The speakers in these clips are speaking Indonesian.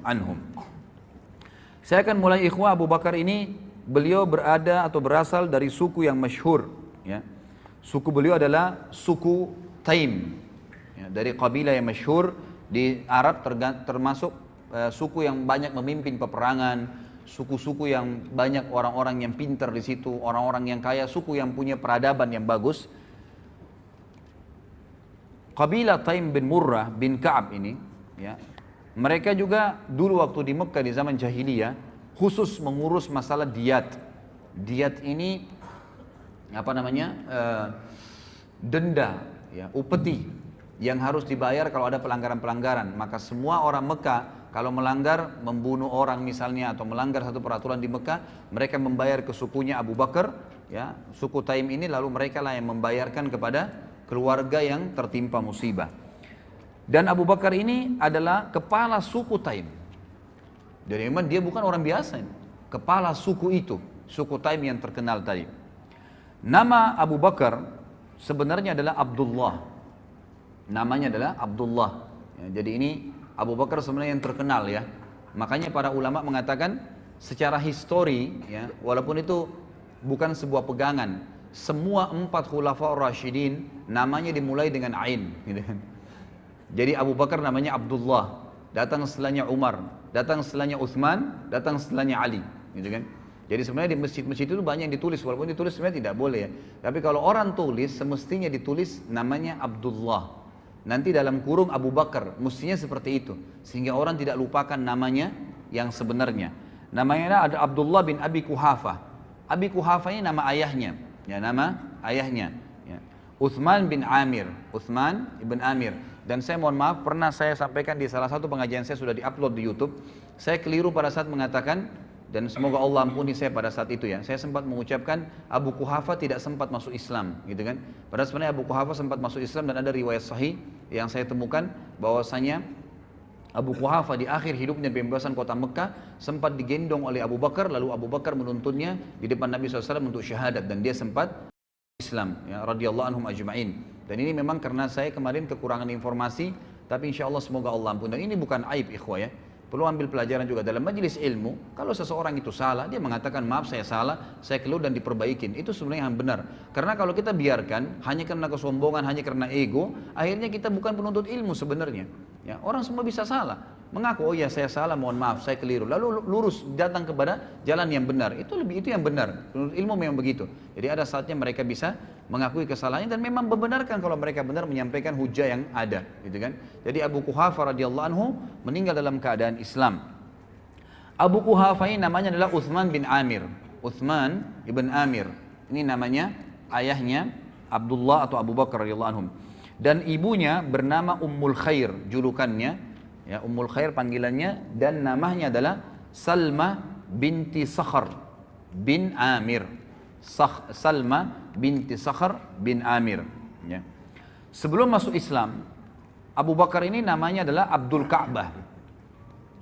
anhum. Saya akan mulai ikhwah. Abu Bakar ini beliau berada atau berasal dari suku yang masyhur, ya. Suku beliau adalah suku Taim, ya, dari kabilah yang masyhur di Arab, termasuk suku yang banyak memimpin peperangan, suku-suku yang banyak orang-orang yang pintar di situ, orang-orang yang kaya, suku yang punya peradaban yang bagus. Kabilah Taim bin Murrah bin Ka'ab ini, ya, mereka juga dulu waktu di Mekah di zaman jahiliyah khusus mengurus masalah diat. Diat ini apa namanya, denda, ya, upeti yang harus dibayar kalau ada pelanggaran-pelanggaran. Maka semua orang Mekah kalau melanggar, membunuh orang misalnya atau melanggar satu peraturan di Mekah, mereka membayar ke sukunya Abu Bakar, ya, suku Taim ini, lalu mereka lah yang membayarkan kepada keluarga yang tertimpa musibah. Dan Abu Bakar ini adalah kepala suku Taim. Jadi memang dia bukan orang biasa ini. Kepala suku itu, suku Taim yang terkenal tadi. Nama Abu Bakar sebenarnya adalah Abdullah. Namanya adalah Abdullah. Ya, jadi ini Abu Bakar sebenarnya yang terkenal, ya. Makanya para ulama mengatakan secara histori, ya, walaupun itu bukan sebuah pegangan, semua 4 khulafaur rasyidin namanya dimulai dengan Ain, gitu kan. Jadi Abu Bakar namanya Abdullah, datang setelahnya Umar, datang setelahnya Uthman, datang setelahnya Ali, gitu kan. Jadi sebenarnya di masjid-masjid itu banyak yang ditulis, walaupun ditulis sebenarnya tidak boleh, ya. Tapi kalau orang tulis, semestinya ditulis namanya Abdullah. Nanti dalam kurung Abu Bakar, mestinya seperti itu, sehingga orang tidak lupakan namanya yang sebenarnya. Namanya ada Abdullah bin Abi Kuhafa. Abi Kuhafa ini nama ayahnya, ya, nama ayahnya. Ya. Uthman bin Amir, Uthman ibn Amir. Dan saya mohon maaf, pernah saya sampaikan di salah satu pengajian saya, sudah diupload di YouTube. Saya keliru pada saat mengatakan, dan semoga Allah ampuni saya pada saat itu, ya. Saya sempat mengucapkan Abu Kuhafa tidak sempat masuk Islam, gitu kan. Padahal sebenarnya Abu Kuhafa sempat masuk Islam, dan ada riwayat sahih yang saya temukan bahwasanya Abu Kuhafa di akhir hidupnya pembebasan kota Mekah sempat digendong oleh Abu Bakar, lalu Abu Bakar menuntunnya di depan Nabi SAW untuk syahadat, dan dia sempat Islam, ya, radhiyallahu anhum ajma'in. Dan ini memang karena saya kemarin kekurangan informasi, tapi insya Allah semoga Allah ampun. Dan ini bukan aib, ikhwah, ya. Perlu ambil pelajaran juga dalam majelis ilmu. Kalau seseorang itu salah, dia mengatakan maaf saya salah, saya keliru, dan diperbaikin. Itu sebenarnya yang benar. Karena kalau kita biarkan hanya karena kesombongan, hanya karena ego, akhirnya kita bukan penuntut ilmu sebenarnya. Ya, orang semua bisa salah, mengaku oh ya saya salah, mohon maaf saya keliru, lalu lurus datang kepada jalan yang benar. Itu yang benar. Penuntut ilmu memang begitu. Jadi ada saatnya mereka bisa mengakui kesalahannya dan memang membenarkan kalau mereka benar menyampaikan hujah yang ada, gitu kan. Jadi Abu Kuhafa radhiyallahu anhu meninggal dalam keadaan Islam. Abu Kuhafa ini namanya adalah Uthman bin Amir. Uthman ibn Amir. Ini namanya ayahnya Abdullah atau Abu Bakar radhiyallahu anhum. Dan ibunya bernama Ummul Khair, julukannya, ya, Ummul Khair panggilannya, dan namanya adalah Salma binti Sakhar bin Amir. Salma binti Sakhar bin Amir, ya. Sebelum masuk Islam, Abu Bakar ini namanya adalah Abdul Ka'bah.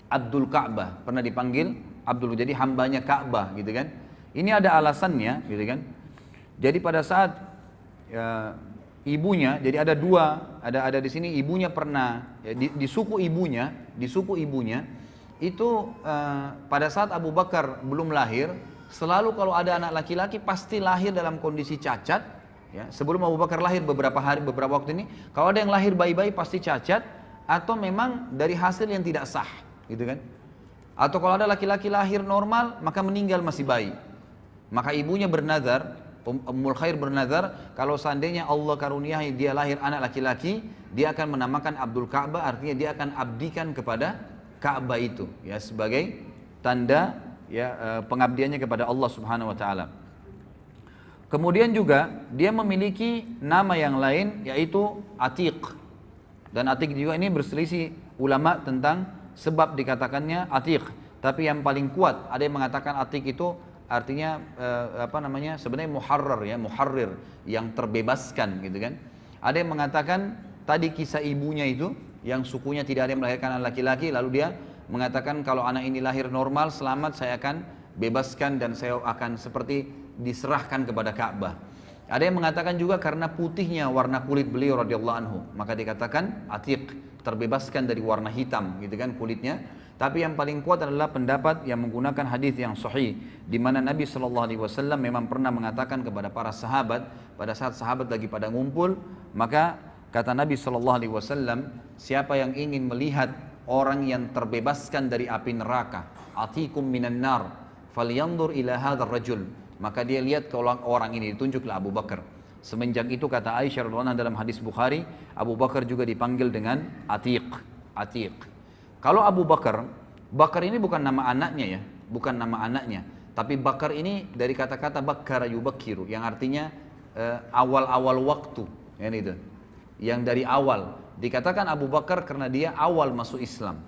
Abdul Ka'bah, pernah dipanggil Abdul, jadi hambanya Ka'bah, gitu kan. Ini ada alasannya, gitu kan. Jadi pada saat ibunya, jadi ada dua, ada di sini ibunya pernah, ya, di suku ibunya itu pada saat Abu Bakar belum lahir, selalu kalau ada anak laki-laki pasti lahir dalam kondisi cacat, ya. Sebelum Abu Bakar lahir beberapa waktu ini, kalau ada yang lahir bayi-bayi pasti cacat atau memang dari hasil yang tidak sah, gitu kan. Atau kalau ada laki-laki lahir normal maka meninggal masih bayi. Maka ibunya bernazar, Ummul Khair bernazar, kalau seandainya Allah karuniai dia lahir anak laki-laki, dia akan menamakan Abdul Ka'bah, artinya dia akan abdikan kepada Ka'bah itu, ya, sebagai tanda, ya, pengabdiannya kepada Allah Subhanahu wa taala. Kemudian juga dia memiliki nama yang lain yaitu Atiq. Dan Atiq juga ini berselisih ulama tentang sebab dikatakannya Atiq. Tapi yang paling kuat ada yang mengatakan Atiq itu artinya sebenarnya muharrar, ya, muharrir, yang terbebaskan, gitu kan. Ada yang mengatakan tadi kisah ibunya itu yang sukunya tidak ada yang melahirkan anak laki-laki, lalu dia mengatakan kalau anak ini lahir normal selamat, saya akan bebaskan dan saya akan seperti diserahkan kepada Ka'bah. Ada yang mengatakan juga karena putihnya warna kulit beliau radhiyallahu anhu, maka dikatakan Atiq, terbebaskan dari warna hitam, gitu kan, kulitnya. Tapi yang paling kuat adalah pendapat yang menggunakan hadis yang sahih, di mana Nabi SAW memang pernah mengatakan kepada para sahabat pada saat sahabat lagi pada ngumpul, maka kata Nabi SAW, siapa yang ingin melihat orang yang terbebaskan dari api neraka, atikum minan nar, falyanzur ila hadzal rajul, maka dia lihat ke orang ini, ditunjuklah Abu Bakar. Semenjak itu kata Aisyah radhiyallahu anha dalam hadis Bukhari, Abu Bakar juga dipanggil dengan Atiq, Atiq. Kalau Abu Bakar, Bakar ini bukan nama anaknya ya, bukan nama anaknya, tapi Bakar ini dari kata-kata bakkara yubakkiru, yang artinya awal-awal waktu, ya itu. Yang dari awal dikatakan Abu Bakar karena dia awal masuk Islam,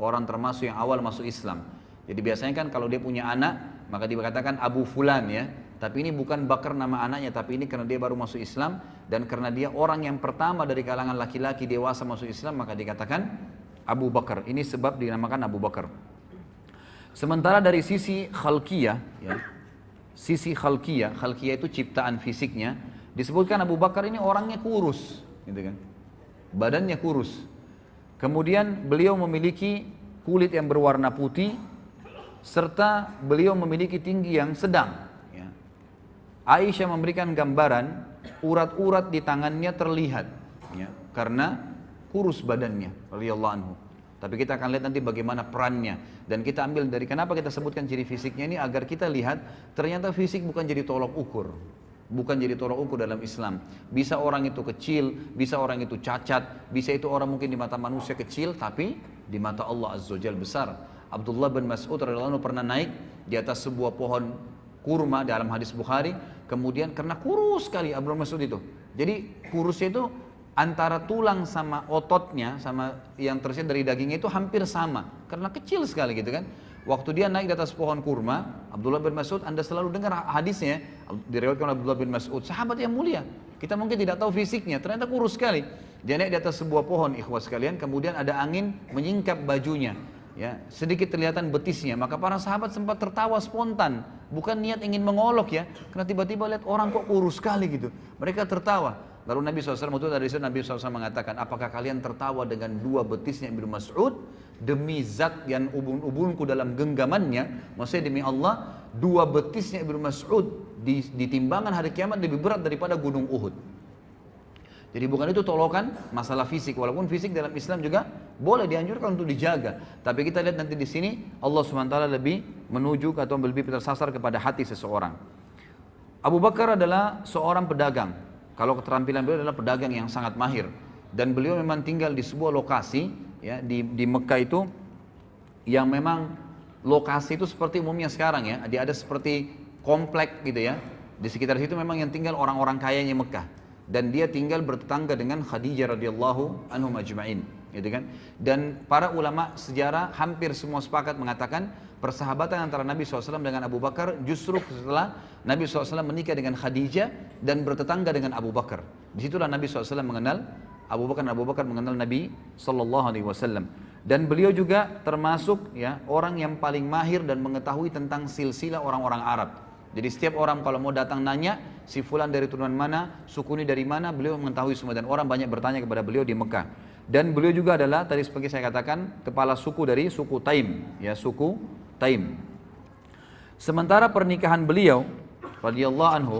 orang termasuk yang awal masuk Islam. Jadi biasanya kan kalau dia punya anak maka dikatakan Abu Fulan ya, tapi ini bukan Bakar nama anaknya, tapi ini karena dia baru masuk Islam dan karena dia orang yang pertama dari kalangan laki-laki dewasa masuk Islam, maka dikatakan Abu Bakar. Ini sebab dinamakan Abu Bakar. Sementara dari sisi khalqiyah ya, sisi khalqiyah itu ciptaan fisiknya, disebutkan Abu Bakar ini orangnya kurus gitu kan, badannya kurus. Kemudian beliau memiliki kulit yang berwarna putih, serta beliau memiliki tinggi yang sedang ya. Aisyah memberikan gambaran urat-urat di tangannya terlihat ya, karena kurus badannya radhiyallahu anhu. Tapi kita akan lihat nanti bagaimana perannya, dan kita ambil dari kenapa kita sebutkan ciri fisiknya ini, agar kita lihat ternyata fisik bukan jadi tolok ukur, bukan jadi tolok ukur dalam Islam. Bisa orang itu kecil, bisa orang itu cacat, bisa itu orang mungkin di mata manusia kecil, tapi di mata Allah Azza wa Jalla besar. Abdullah bin Mas'ud radhiyallahu anhu pernah naik di atas sebuah pohon kurma dalam hadis Bukhari, kemudian karena kurus sekali Abdullah bin Mas'ud itu, jadi kurusnya itu antara tulang sama ototnya sama yang tersirat dari dagingnya itu hampir sama karena kecil sekali gitu kan. Waktu dia naik di atas pohon kurma, Abdullah bin Mas'ud, Anda selalu dengar hadisnya diriwayatkan oleh Abdullah bin Mas'ud, sahabat yang mulia, kita mungkin tidak tahu fisiknya, ternyata kurus sekali. Dia naik di atas sebuah pohon, ikhwas sekalian, kemudian ada angin menyingkap bajunya ya, sedikit kelihatan betisnya, maka para sahabat sempat tertawa spontan, bukan niat ingin mengolok ya, karena tiba-tiba lihat orang kok kurus sekali gitu, mereka tertawa. Lalu Nabi SAW, dari situ Nabi SAW mengatakan, apakah kalian tertawa dengan dua betisnya Ibnu Mas'ud? Demi zat yang ubun-ubunku dalam genggamannya, maksudnya demi Allah, dua betisnya Ibnu Mas'ud di timbangan hari kiamat lebih berat daripada gunung Uhud. Jadi bukan itu tolokan masalah fisik, walaupun fisik dalam Islam juga boleh dianjurkan untuk dijaga. Tapi kita lihat nanti di sini Allah SWT lebih menuju atau lebih tersasar kepada hati seseorang. Abu Bakar adalah seorang pedagang. Kalau keterampilan beliau adalah pedagang yang sangat mahir, dan beliau memang tinggal di sebuah lokasi ya, di Mekah itu, yang memang lokasi itu seperti umumnya sekarang ya, dia ada seperti komplek gitu ya, di sekitar situ memang yang tinggal orang-orang kayanya Mekah, dan dia tinggal bertetangga dengan Khadijah radhiyallahu anhum ajma'in gitu kan. Dan para ulama sejarah hampir semua sepakat mengatakan persahabatan antara Nabi SAW dengan Abu Bakar justru setelah Nabi SAW menikah dengan Khadijah dan bertetangga dengan Abu Bakar. Disitulah Nabi SAW mengenal Abu Bakar, dan Abu Bakar mengenal Nabi SAW. Dan beliau juga termasuk ya orang yang paling mahir dan mengetahui tentang silsilah orang-orang Arab. Jadi setiap orang kalau mau datang nanya, si fulan dari turunan mana, suku ini dari mana, beliau mengetahui semua, dan orang banyak bertanya kepada beliau di Mekah. Dan beliau juga adalah, tadi seperti saya katakan, kepala suku dari suku Taim, ya suku Taim. Sementara pernikahan beliau radhiyallahu anhu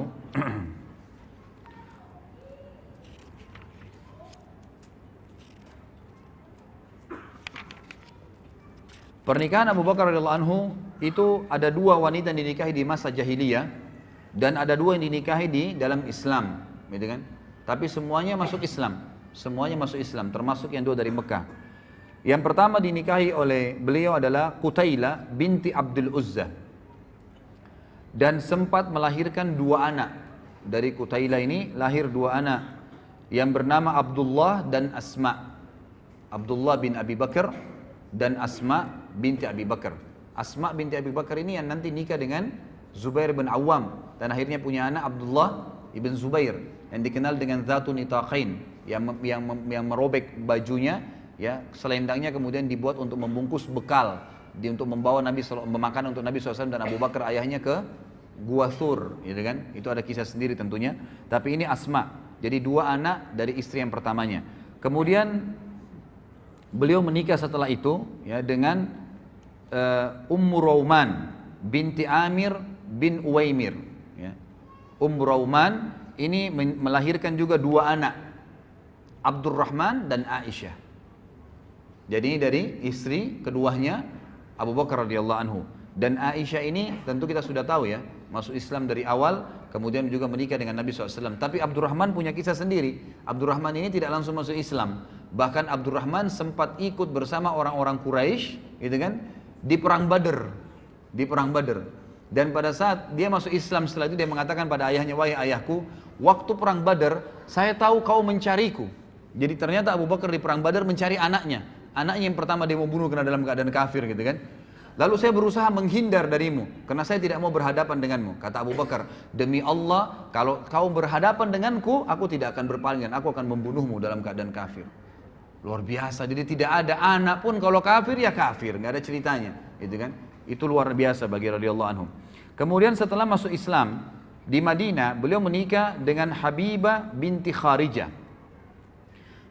pernikahan Abu Bakar radhiyallahu anhu itu ada dua wanita yang dinikahi di masa jahiliyah dan ada dua yang dinikahi di dalam Islam, gitu kan? Tapi semuanya masuk Islam, semuanya masuk Islam, termasuk yang dua dari Mekah. Yang pertama dinikahi oleh beliau adalah Qutailah binti Abdul Uzza, dan sempat melahirkan dua anak. Dari Qutailah ini lahir dua anak yang bernama Abdullah dan Asma. Abdullah bin Abi Bakar dan Asma binti Abi Bakar. Asma binti Abi Bakar ini yang nanti nikah dengan Zubair bin Awam, dan akhirnya punya anak Abdullah ibn Zubair yang dikenal dengan Dzatun Nitaqain, yang merobek bajunya ya, selendangnya kemudian dibuat untuk membungkus bekal, untuk membawa memakan untuk Nabi SAW dan Abu Bakar ayahnya ke Gua Thur, gitu kan? Itu ada kisah sendiri tentunya. Tapi ini Asma, jadi dua anak dari istri yang pertamanya. Kemudian beliau menikah setelah itu ya dengan Ummu Rauman binti Amir bin Uwaimir. Ya. Ummu Rauman ini melahirkan juga dua anak, Abdurrahman dan Aisyah. Jadi ini dari istri keduanya Abu Bakar radhiyallahu anhu. Dan Aisyah ini tentu kita sudah tahu ya, masuk Islam dari awal, kemudian juga menikah dengan Nabi SAW. Tapi Abdurrahman punya kisah sendiri. Abdurrahman ini tidak langsung masuk Islam. Bahkan Abdurrahman sempat ikut bersama orang-orang Quraisy, gitu kan, di perang Badar. Di perang Badar. Dan pada saat dia masuk Islam setelah itu dia mengatakan pada ayahnya, wahai ayahku, waktu perang Badar saya tahu kau mencariku. Jadi ternyata Abu Bakar di perang Badar mencari anaknya. Anaknya yang pertama dia mau bunuh karena dalam keadaan kafir, gitu kan. Lalu saya berusaha menghindar darimu karena saya tidak mau berhadapan denganmu. Kata Abu Bakar, demi Allah kalau kau berhadapan denganku, aku tidak akan berpaling dan aku akan membunuhmu dalam keadaan kafir. Luar biasa. Jadi tidak ada anak pun kalau kafir ya kafir, nggak ada ceritanya, gitu kan. Itu luar biasa bagi radhiyallahu anhum. Kemudian setelah masuk Islam di Madinah, beliau menikah dengan Habibah binti Kharijah.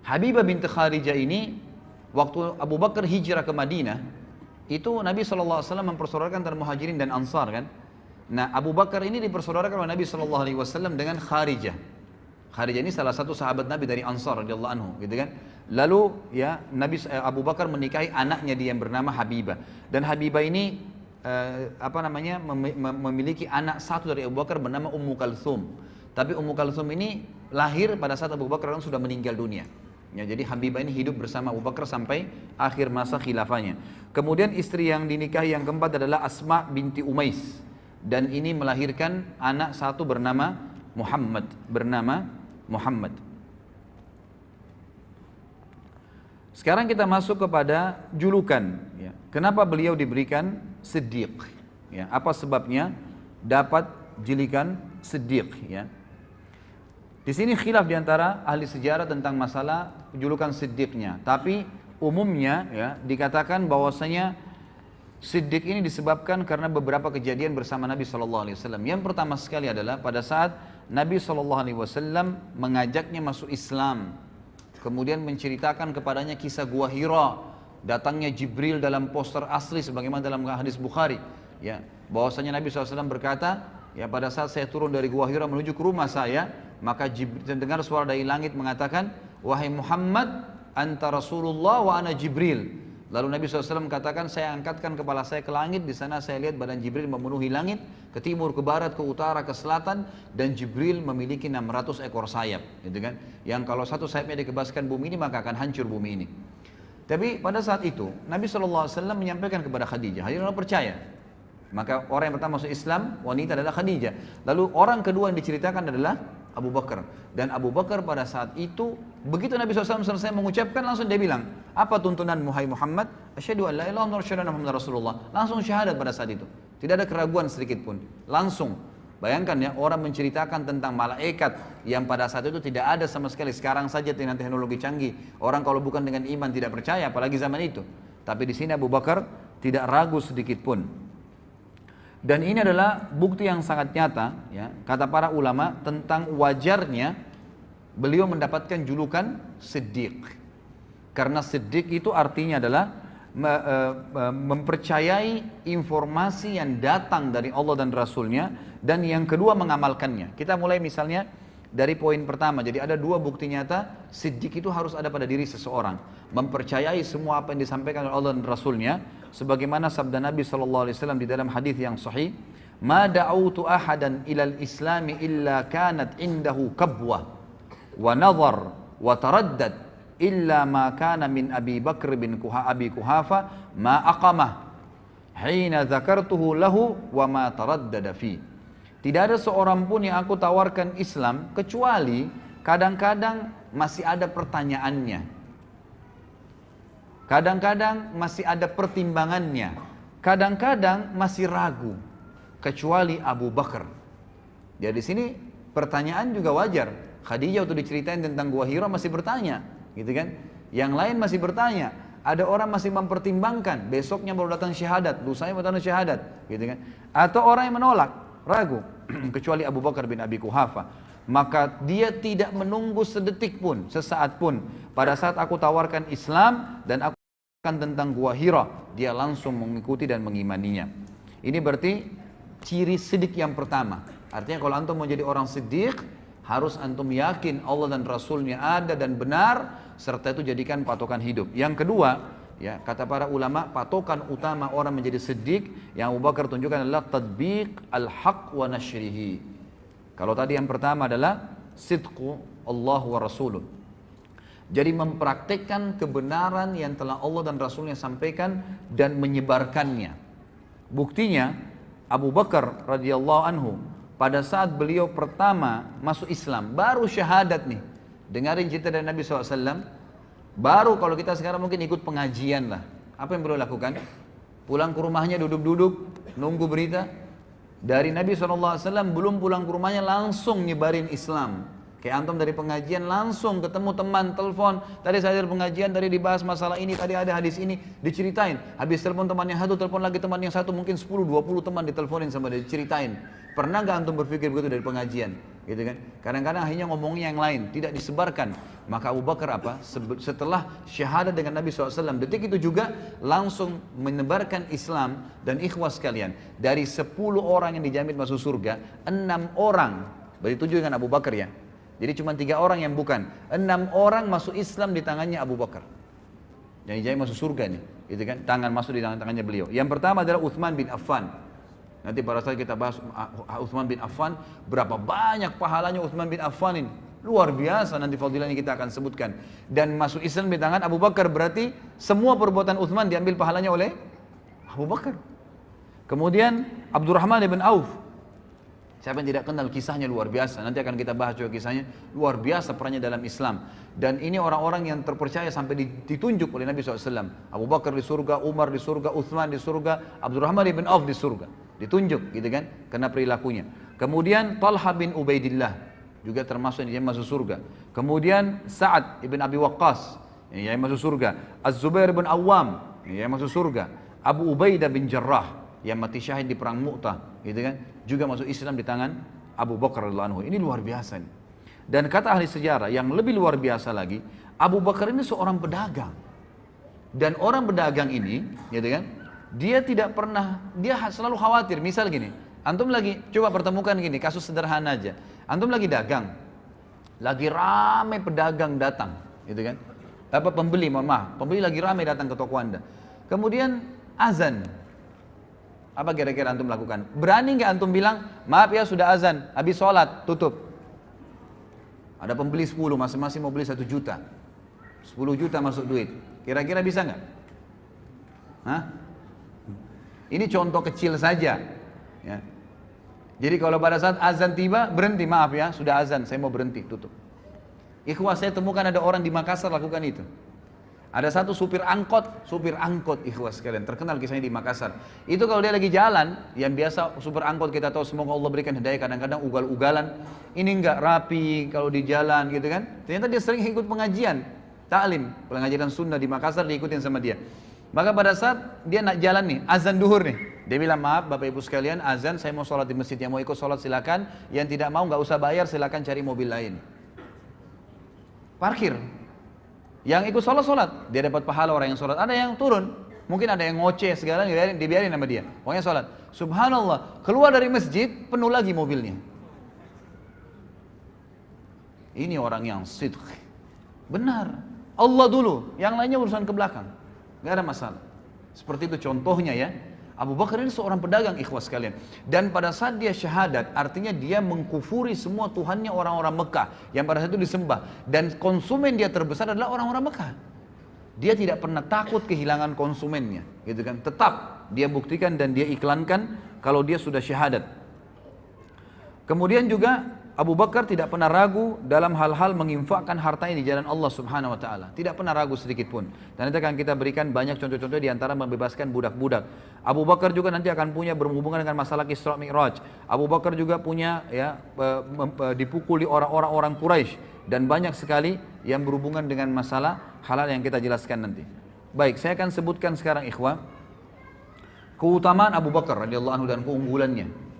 Habibah binti Kharijah ini waktu Abu Bakar hijrah ke Madinah, itu Nabi SAW mempersaudarakan antara Muhajirin dan Ansar kan. Nah Abu Bakar ini dipersaudarakan oleh Nabi SAW dengan Kharijah. Kharijah ini salah satu sahabat Nabi dari Ansar radhiyallahu anhu, gitu kan. Lalu ya Abu Bakar menikahi anaknya dia yang bernama Habibah. Dan Habibah ini memiliki anak satu dari Abu Bakar bernama Ummu Kalthum. Tapi Ummu Kalthum ini lahir pada saat Abu Bakar sudah meninggal dunia. Ya, jadi Habibah ini hidup bersama Abu Bakar sampai akhir masa khilafahnya. Kemudian istri yang dinikahi yang keempat adalah Asma binti Umais. Dan ini melahirkan anak satu bernama Muhammad. Sekarang kita masuk kepada julukan. Ya. Kenapa beliau diberikan Siddiq? Ya, apa sebabnya dapat julukan Siddiq? Ya. Di sini khilaf diantara ahli sejarah tentang masalah julukan Siddiqnya. Tapi umumnya ya dikatakan bahwasanya Siddiq ini disebabkan karena beberapa kejadian bersama Nabi SAW. Yang pertama sekali adalah pada saat Nabi SAW mengajaknya masuk Islam, kemudian menceritakan kepadanya kisah Gua Hira, datangnya Jibril dalam poster asli sebagaimana dalam hadis Bukhari. Ya, bahwasanya Nabi SAW berkata, ya pada saat saya turun dari Gua Hira menuju ke rumah saya, maka Jibril dengar suara dari langit mengatakan, wahai Muhammad, anta Rasulullah wa ana Jibril. Lalu Nabi SAW katakan, saya angkatkan kepala saya ke langit, di sana saya lihat badan Jibril memenuhi langit, ke timur, ke barat, ke utara, ke selatan, dan Jibril memiliki 600 ekor sayap, gitu kan? Yang kalau satu sayapnya dikebaskan bumi ini maka akan hancur bumi ini. Tapi pada saat itu Nabi SAW menyampaikan kepada Khadijah, Khadijah percaya. Maka orang yang pertama masuk Islam wanita adalah Khadijah. Lalu orang kedua yang diceritakan adalah Abu Bakar. Dan Abu Bakar pada saat itu, begitu Nabi SAW selesai mengucapkan, langsung dia bilang, apa tuntunanmu hai Muhammad? Asyhadu an la ilaha illallah wa asyhadu anna Muhammadar Rasulullah. Langsung syahadat pada saat itu. Tidak ada keraguan sedikit pun. Langsung. Bayangkan ya, orang menceritakan tentang malaikat yang pada saat itu tidak ada sama sekali. Sekarang saja dengan teknologi canggih, orang kalau bukan dengan iman tidak percaya, apalagi zaman itu. Tapi di sini Abu Bakar tidak ragu sedikit pun. Dan ini adalah bukti yang sangat nyata, ya, kata para ulama tentang wajarnya beliau mendapatkan julukan Siddiq. Karena Siddiq itu artinya adalah mempercayai informasi yang datang dari Allah dan Rasulnya, dan yang kedua mengamalkannya. Kita mulai misalnya dari poin pertama. Jadi ada dua bukti nyata Siddiq itu harus ada pada diri seseorang, mempercayai semua apa yang disampaikan oleh Allah dan Rasulnya, sebagaimana sabda Nabi SAW di dalam hadis yang sahih, ma da'autu ahadan ilal islami illa kanat indahu kabwa wa nazar wa taraddad illa ma kana min Abi Bakr bin Abi Kuhafa ma aqamah hina zakartuhu lahu wa ma taraddada fi. Tidak ada seorang pun yang aku tawarkan Islam kecuali kadang-kadang masih ada pertanyaannya, kadang-kadang masih ada pertimbangannya, kadang-kadang masih ragu, kecuali Abu Bakar. Jadi di sini pertanyaan juga wajar. Khadijah waktu diceritain tentang Gua Hira masih bertanya, gitu kan? Yang lain masih bertanya. Ada orang masih mempertimbangkan, besoknya baru datang syahadat, lusanya baru datang syahadat, gitu kan? Atau orang yang menolak, ragu, kecuali Abu Bakar bin Abi Kuhafa. Maka dia tidak menunggu sedetik pun, sesaat pun. Pada saat aku tawarkan Islam dan aku tentang gua Hira, dia langsung mengikuti dan mengimaninya. Ini berarti ciri siddiq yang pertama. Artinya kalau antum mau jadi orang siddiq, harus antum yakin Allah dan Rasulnya ada dan benar, serta itu jadikan patokan hidup. Yang kedua, ya, kata para ulama, patokan utama orang menjadi siddiq yang Abu Bakar tunjukkan adalah tadbiq al-haq wa nashrihi. Kalau tadi yang pertama adalah sidqu Allah wa Rasuluh. Jadi mempraktekkan kebenaran yang telah Allah dan Rasulnya sampaikan dan menyebarkannya. Buktinya Abu Bakar radhiyallahu anhu pada saat beliau pertama masuk Islam, baru syahadat nih. Dengarin cerita dari Nabi SAW. Baru kalau kita sekarang mungkin ikut pengajian lah. Apa yang beliau lakukan? Pulang ke rumahnya duduk-duduk, nunggu berita. Dari Nabi SAW belum pulang ke rumahnya langsung nyebarin Islam. Kayak antum dari pengajian langsung ketemu teman, telepon. Tadi saya dari pengajian, tadi dibahas masalah ini, tadi ada hadis ini, diceritain. Habis telepon teman yang satu, telepon lagi teman yang satu, mungkin 10-20 teman diteleponin sama dia, diceritain. Pernah gak antum berpikir begitu dari pengajian? Gitu kan? Kadang-kadang akhirnya ngomongnya yang lain, tidak disebarkan. Maka Abu Bakar apa? Setelah syahadat dengan Nabi SAW, detik itu juga langsung menebarkan Islam. Dan ikhwas sekalian, dari 10 orang yang dijamin masuk surga, 6 orang, berarti 7 dengan Abu Bakar ya. Jadi cuma 3 orang yang bukan. 6 orang masuk Islam di tangannya Abu Bakar. Jadi masuk surga nih, gitu kan? Tangan masuk di tangannya beliau. Yang pertama adalah Uthman bin Affan. Nanti pada saat kita bahas Uthman bin Affan, berapa banyak pahalanya Uthman bin Affan ini. Luar biasa, nanti fadilahnya kita akan sebutkan. Dan masuk Islam di tangan Abu Bakar berarti semua perbuatan Uthman diambil pahalanya oleh Abu Bakar. Kemudian Abdurrahman bin Auf. Siapa yang tidak kenal kisahnya luar biasa. Nanti akan kita bahas juga kisahnya. Luar biasa perannya dalam Islam. Dan ini orang-orang yang terpercaya sampai ditunjuk oleh Nabi SAW. Abu Bakar di surga, Umar di surga, Uthman di surga, Abdurrahman bin Auf di surga. Ditunjuk gitu kan, karena perilakunya. Kemudian Talha bin Ubaidillah juga termasuk yang masuk surga. Kemudian Sa'ad ibn Abi Waqqas yang masuk surga. Az-Zubair bin Awam yang masuk surga. Abu Ubaidah bin Jarrah yang mati syahid di perang Mu'tah, gitu kan, juga masuk Islam di tangan Abu Bakar radhiyallahu anhu. Ini luar biasa nih. Dan kata ahli sejarah yang lebih luar biasa lagi, Abu Bakar ini seorang pedagang. Dan orang pedagang ini, gitu kan, dia tidak pernah, dia selalu khawatir. Misal gini, antum lagi coba pertemukan gini, kasus sederhana aja. Antum lagi dagang, lagi ramai pedagang datang, gitu kan. Apa pembeli, mohon maaf, pembeli lagi ramai datang ke toko Anda. Kemudian azan. Apa kira-kira antum lakukan? Berani nggak antum bilang, maaf ya sudah azan, habis sholat, tutup. Ada pembeli 10, masing-masing mau beli 1 juta. 10 juta masuk duit. Kira-kira bisa nggak? Hah? Ini contoh kecil saja. Ya. Jadi kalau pada saat azan tiba, berhenti, maaf ya, sudah azan, saya mau berhenti, tutup. Ikhwah, saya temukan ada orang di Makassar lakukan itu. Ada satu supir angkot ikhwas sekalian, terkenal kisahnya di Makassar. Itu kalau dia lagi jalan, yang biasa supir angkot kita tahu semoga Allah berikan hidayah, kadang-kadang ugal-ugalan, ini enggak rapi kalau di jalan gitu kan. Ternyata dia sering ikut pengajian, taklim, pengajian sunnah di Makassar diikutin sama dia. Maka pada saat dia nak jalan nih, azan duhur nih, dia bilang maaf Bapak Ibu sekalian, azan saya mau sholat di masjid, yang mau ikut sholat silakan, yang tidak mau nggak usah bayar, silakan cari mobil lain. Parkir. Yang ikut sholat, dia dapat pahala orang yang sholat. Ada yang turun, mungkin ada yang ngoceh segala, dibiarin sama dia. Pokoknya sholat. Subhanallah, keluar dari masjid, penuh lagi mobilnya. Ini orang yang sidq. Benar, Allah dulu, yang lainnya urusan ke belakang. Gak ada masalah. Seperti itu contohnya ya. Abu Bakar ini seorang pedagang ikhwas sekalian. Dan pada saat dia syahadat, artinya dia mengkufuri semua Tuhannya orang-orang Mekah yang pada saat itu disembah. Dan konsumen dia terbesar adalah orang-orang Mekah. Dia tidak pernah takut kehilangan konsumennya, gitu kan? Tetap dia buktikan dan dia iklankan kalau dia sudah syahadat. Kemudian juga Abu Bakar tidak pernah ragu dalam hal-hal menginfakkan hartanya di jalan Allah Subhanahu wa taala. Tidak pernah ragu sedikit pun. Dan nanti akan kita berikan banyak contoh-contoh di antara membebaskan budak-budak. Abu Bakar juga nanti akan punya berhubungan dengan masalah Isra Mi'raj. Abu Bakar juga punya ya dipukuli orang-orang Quraisy dan banyak sekali yang berhubungan dengan masalah halal yang kita jelaskan nanti. Baik, saya akan sebutkan sekarang ikhwah keutamaan Abu Bakar radhiyallahu anhu dan keunggulannya.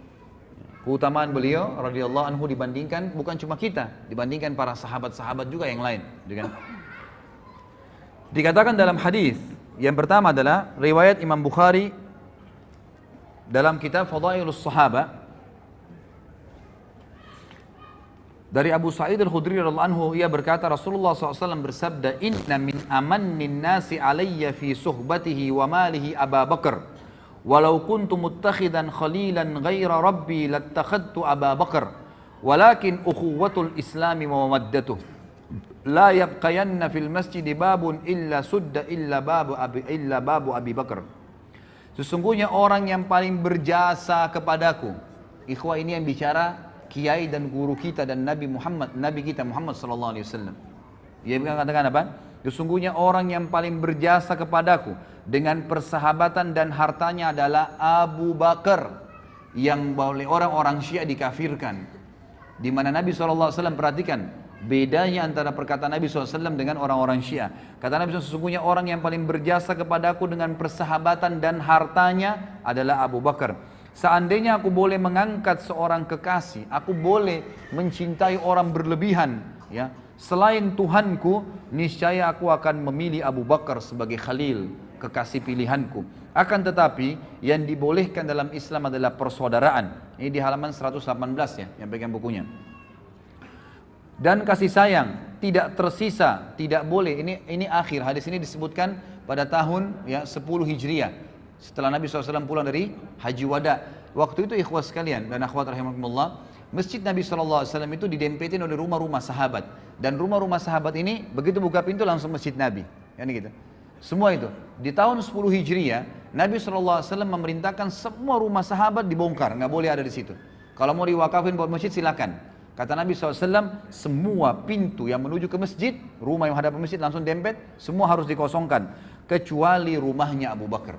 Keutamaan beliau radhiyallahu anhu dibandingkan bukan cuma kita, dibandingkan para sahabat-sahabat juga yang lain, kan? Dikatakan dalam hadis Yang pertama adalah riwayat Imam Bukhari dalam kitab Fadailus Sahaba dari Abu Sa'id Al-Khudri radhiyallahu anhu, ia berkata Rasulullah SAW bersabda, inna min amannin nasi alayya fi suhbatihi wa malihi Aba Bakar, walau kuntu muttakhidan khalilan ghaira rabbi lattakhadtu Aba Bakar, walakin ukhuwatul islami wa mawaddatuh la yabqayanna fil masjid babun illa sudda illa babu Abi Bakar. Sesungguhnya orang yang paling berjasa kepadaku, ikhwah ini yang bicara kiai dan guru kita dan Nabi kita Muhammad sallallahu alaihi wasallam. Dia mengatakan apa? Sesungguhnya orang yang paling berjasa kepadaku dengan persahabatan dan hartanya adalah Abu Bakar, yang oleh orang-orang Syiah dikafirkan. Di mana Nabi sallallahu alaihi wasallam, perhatikan bedanya antara perkataan Nabi SAW dengan orang-orang Syiah. Kata Nabi SAW, sesungguhnya orang yang paling berjasa kepadaku dengan persahabatan dan hartanya adalah Abu Bakar. Seandainya aku boleh mengangkat seorang kekasih, aku boleh mencintai orang berlebihan, ya, selain Tuhanku, niscaya aku akan memilih Abu Bakar sebagai khalil, kekasih pilihanku. Akan tetapi yang dibolehkan dalam Islam adalah persaudaraan. Ini di halaman 118 ya, yang pegang bukunya. Dan kasih sayang tidak tersisa, tidak boleh. Ini akhir hadis ini disebutkan pada tahun ya 10 Hijriah. Setelah Nabi SAW pulang dari Haji Wada. Waktu itu ikhwas sekalian dan akhwat rahimakumullah, masjid Nabi SAW itu didempetin oleh rumah-rumah sahabat. Dan rumah-rumah sahabat ini begitu buka pintu langsung masjid Nabi. Ya, gitu. Semua itu. Di tahun 10 Hijriah, Nabi SAW memerintahkan semua rumah sahabat dibongkar. Nggak boleh ada di situ. Kalau mau diwakafin buat masjid silakan. Kata Nabi SAW, semua pintu yang menuju ke masjid, rumah yang hadap masjid langsung dempet, semua harus dikosongkan. Kecuali rumahnya Abu Bakar.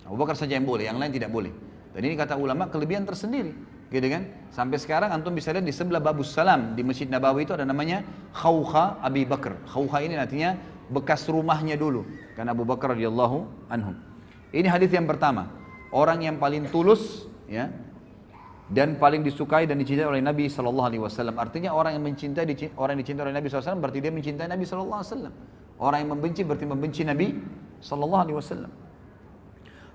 Abu Bakar saja yang boleh, yang lain tidak boleh. Dan ini kata ulama kelebihan tersendiri, gitu kan? Sampai sekarang antum bisa lihat di sebelah Babus Salam di Masjid Nabawi itu ada namanya Khawkha Abi Bakar. Khawkha ini artinya bekas rumahnya dulu, kan Abu Bakar radhiyallahu anhu. Ini hadis yang pertama, orang yang paling tulus, ya, dan paling disukai dan dicintai oleh Nabi Sallallahu Alaihi Wasallam. Artinya orang yang mencintai orang yang dicintai oleh Nabi Sallallahu Alaihi Wasallam berarti dia mencintai Nabi Sallallahu Alaihi Wasallam. Orang yang membenci berarti membenci Nabi Sallallahu Alaihi Wasallam.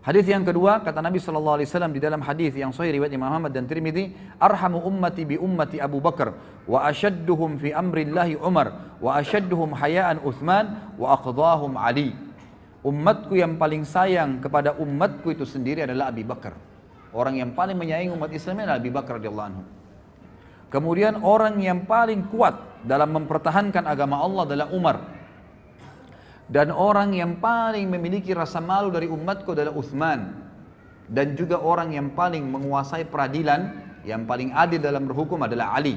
Hadis yang kedua, kata Nabi sallallahu alaihi wasallam di dalam hadis yang sahih riwayat Imam Ahmad dan Tirmidzi, arhamu ummati bi ummati Abu Bakar wa ashadduhum fi amrillahi Umar wa ashadduhum hayaan Uthman wa aqdahum Ali. Umatku yang paling sayang kepada umatku itu sendiri adalah Abu Bakar. Orang yang paling menyayangi umat Islam adalah Abu Bakar radhiyallahu anhu. Kemudian orang yang paling kuat dalam mempertahankan agama Allah adalah Umar. Dan orang yang paling memiliki rasa malu dari umatku adalah Uthman. Dan juga orang yang paling menguasai peradilan, yang paling adil dalam berhukum adalah Ali.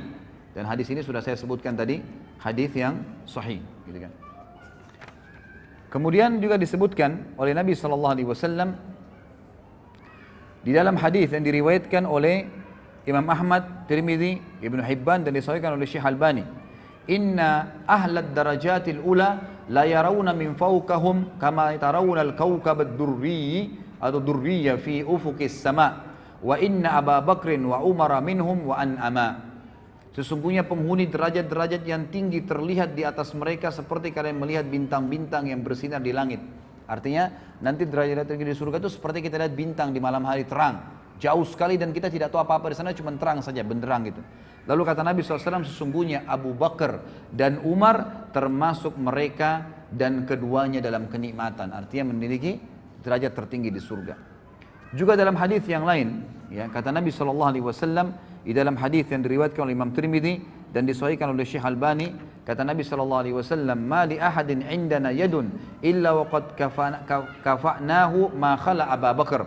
Dan hadis ini sudah saya sebutkan tadi, hadis yang sahih, gitu kan. Kemudian juga disebutkan oleh Nabi SAW di dalam hadis yang diriwayatkan oleh Imam Ahmad, Tirmidzi, Ibnu Hibban dan disahihkan oleh Syekh Albani. Inna ahlad darajatil ula la yarawna min fawqahum kama tarawna al-kawkab ad-durri atau durriya fi ufuqis sama wa inna Aba Bakrin wa Umar minhum wa an'ama. Sesungguhnya penghuni derajat-derajat yang tinggi terlihat di atas mereka seperti kalian melihat bintang-bintang yang bersinar di langit. Artinya nanti derajat tinggi di surga itu seperti kita lihat bintang di malam hari terang, jauh sekali dan kita tidak tahu apa-apa di sana, cuma terang saja, benderang gitu. Lalu kata Nabi SAW, sesungguhnya Abu Bakar dan Umar termasuk mereka dan keduanya dalam kenikmatan. Artinya memiliki derajat tertinggi di surga. Juga dalam hadis yang lain, ya, kata Nabi SAW di dalam hadis yang diriwayatkan oleh Imam Tirmidzi dan disahihkan oleh Syekh Albani, kata Nabi SAW, ma li ahadin indana yadun illa waqad kafa'nahu ma khala Aba Bakar.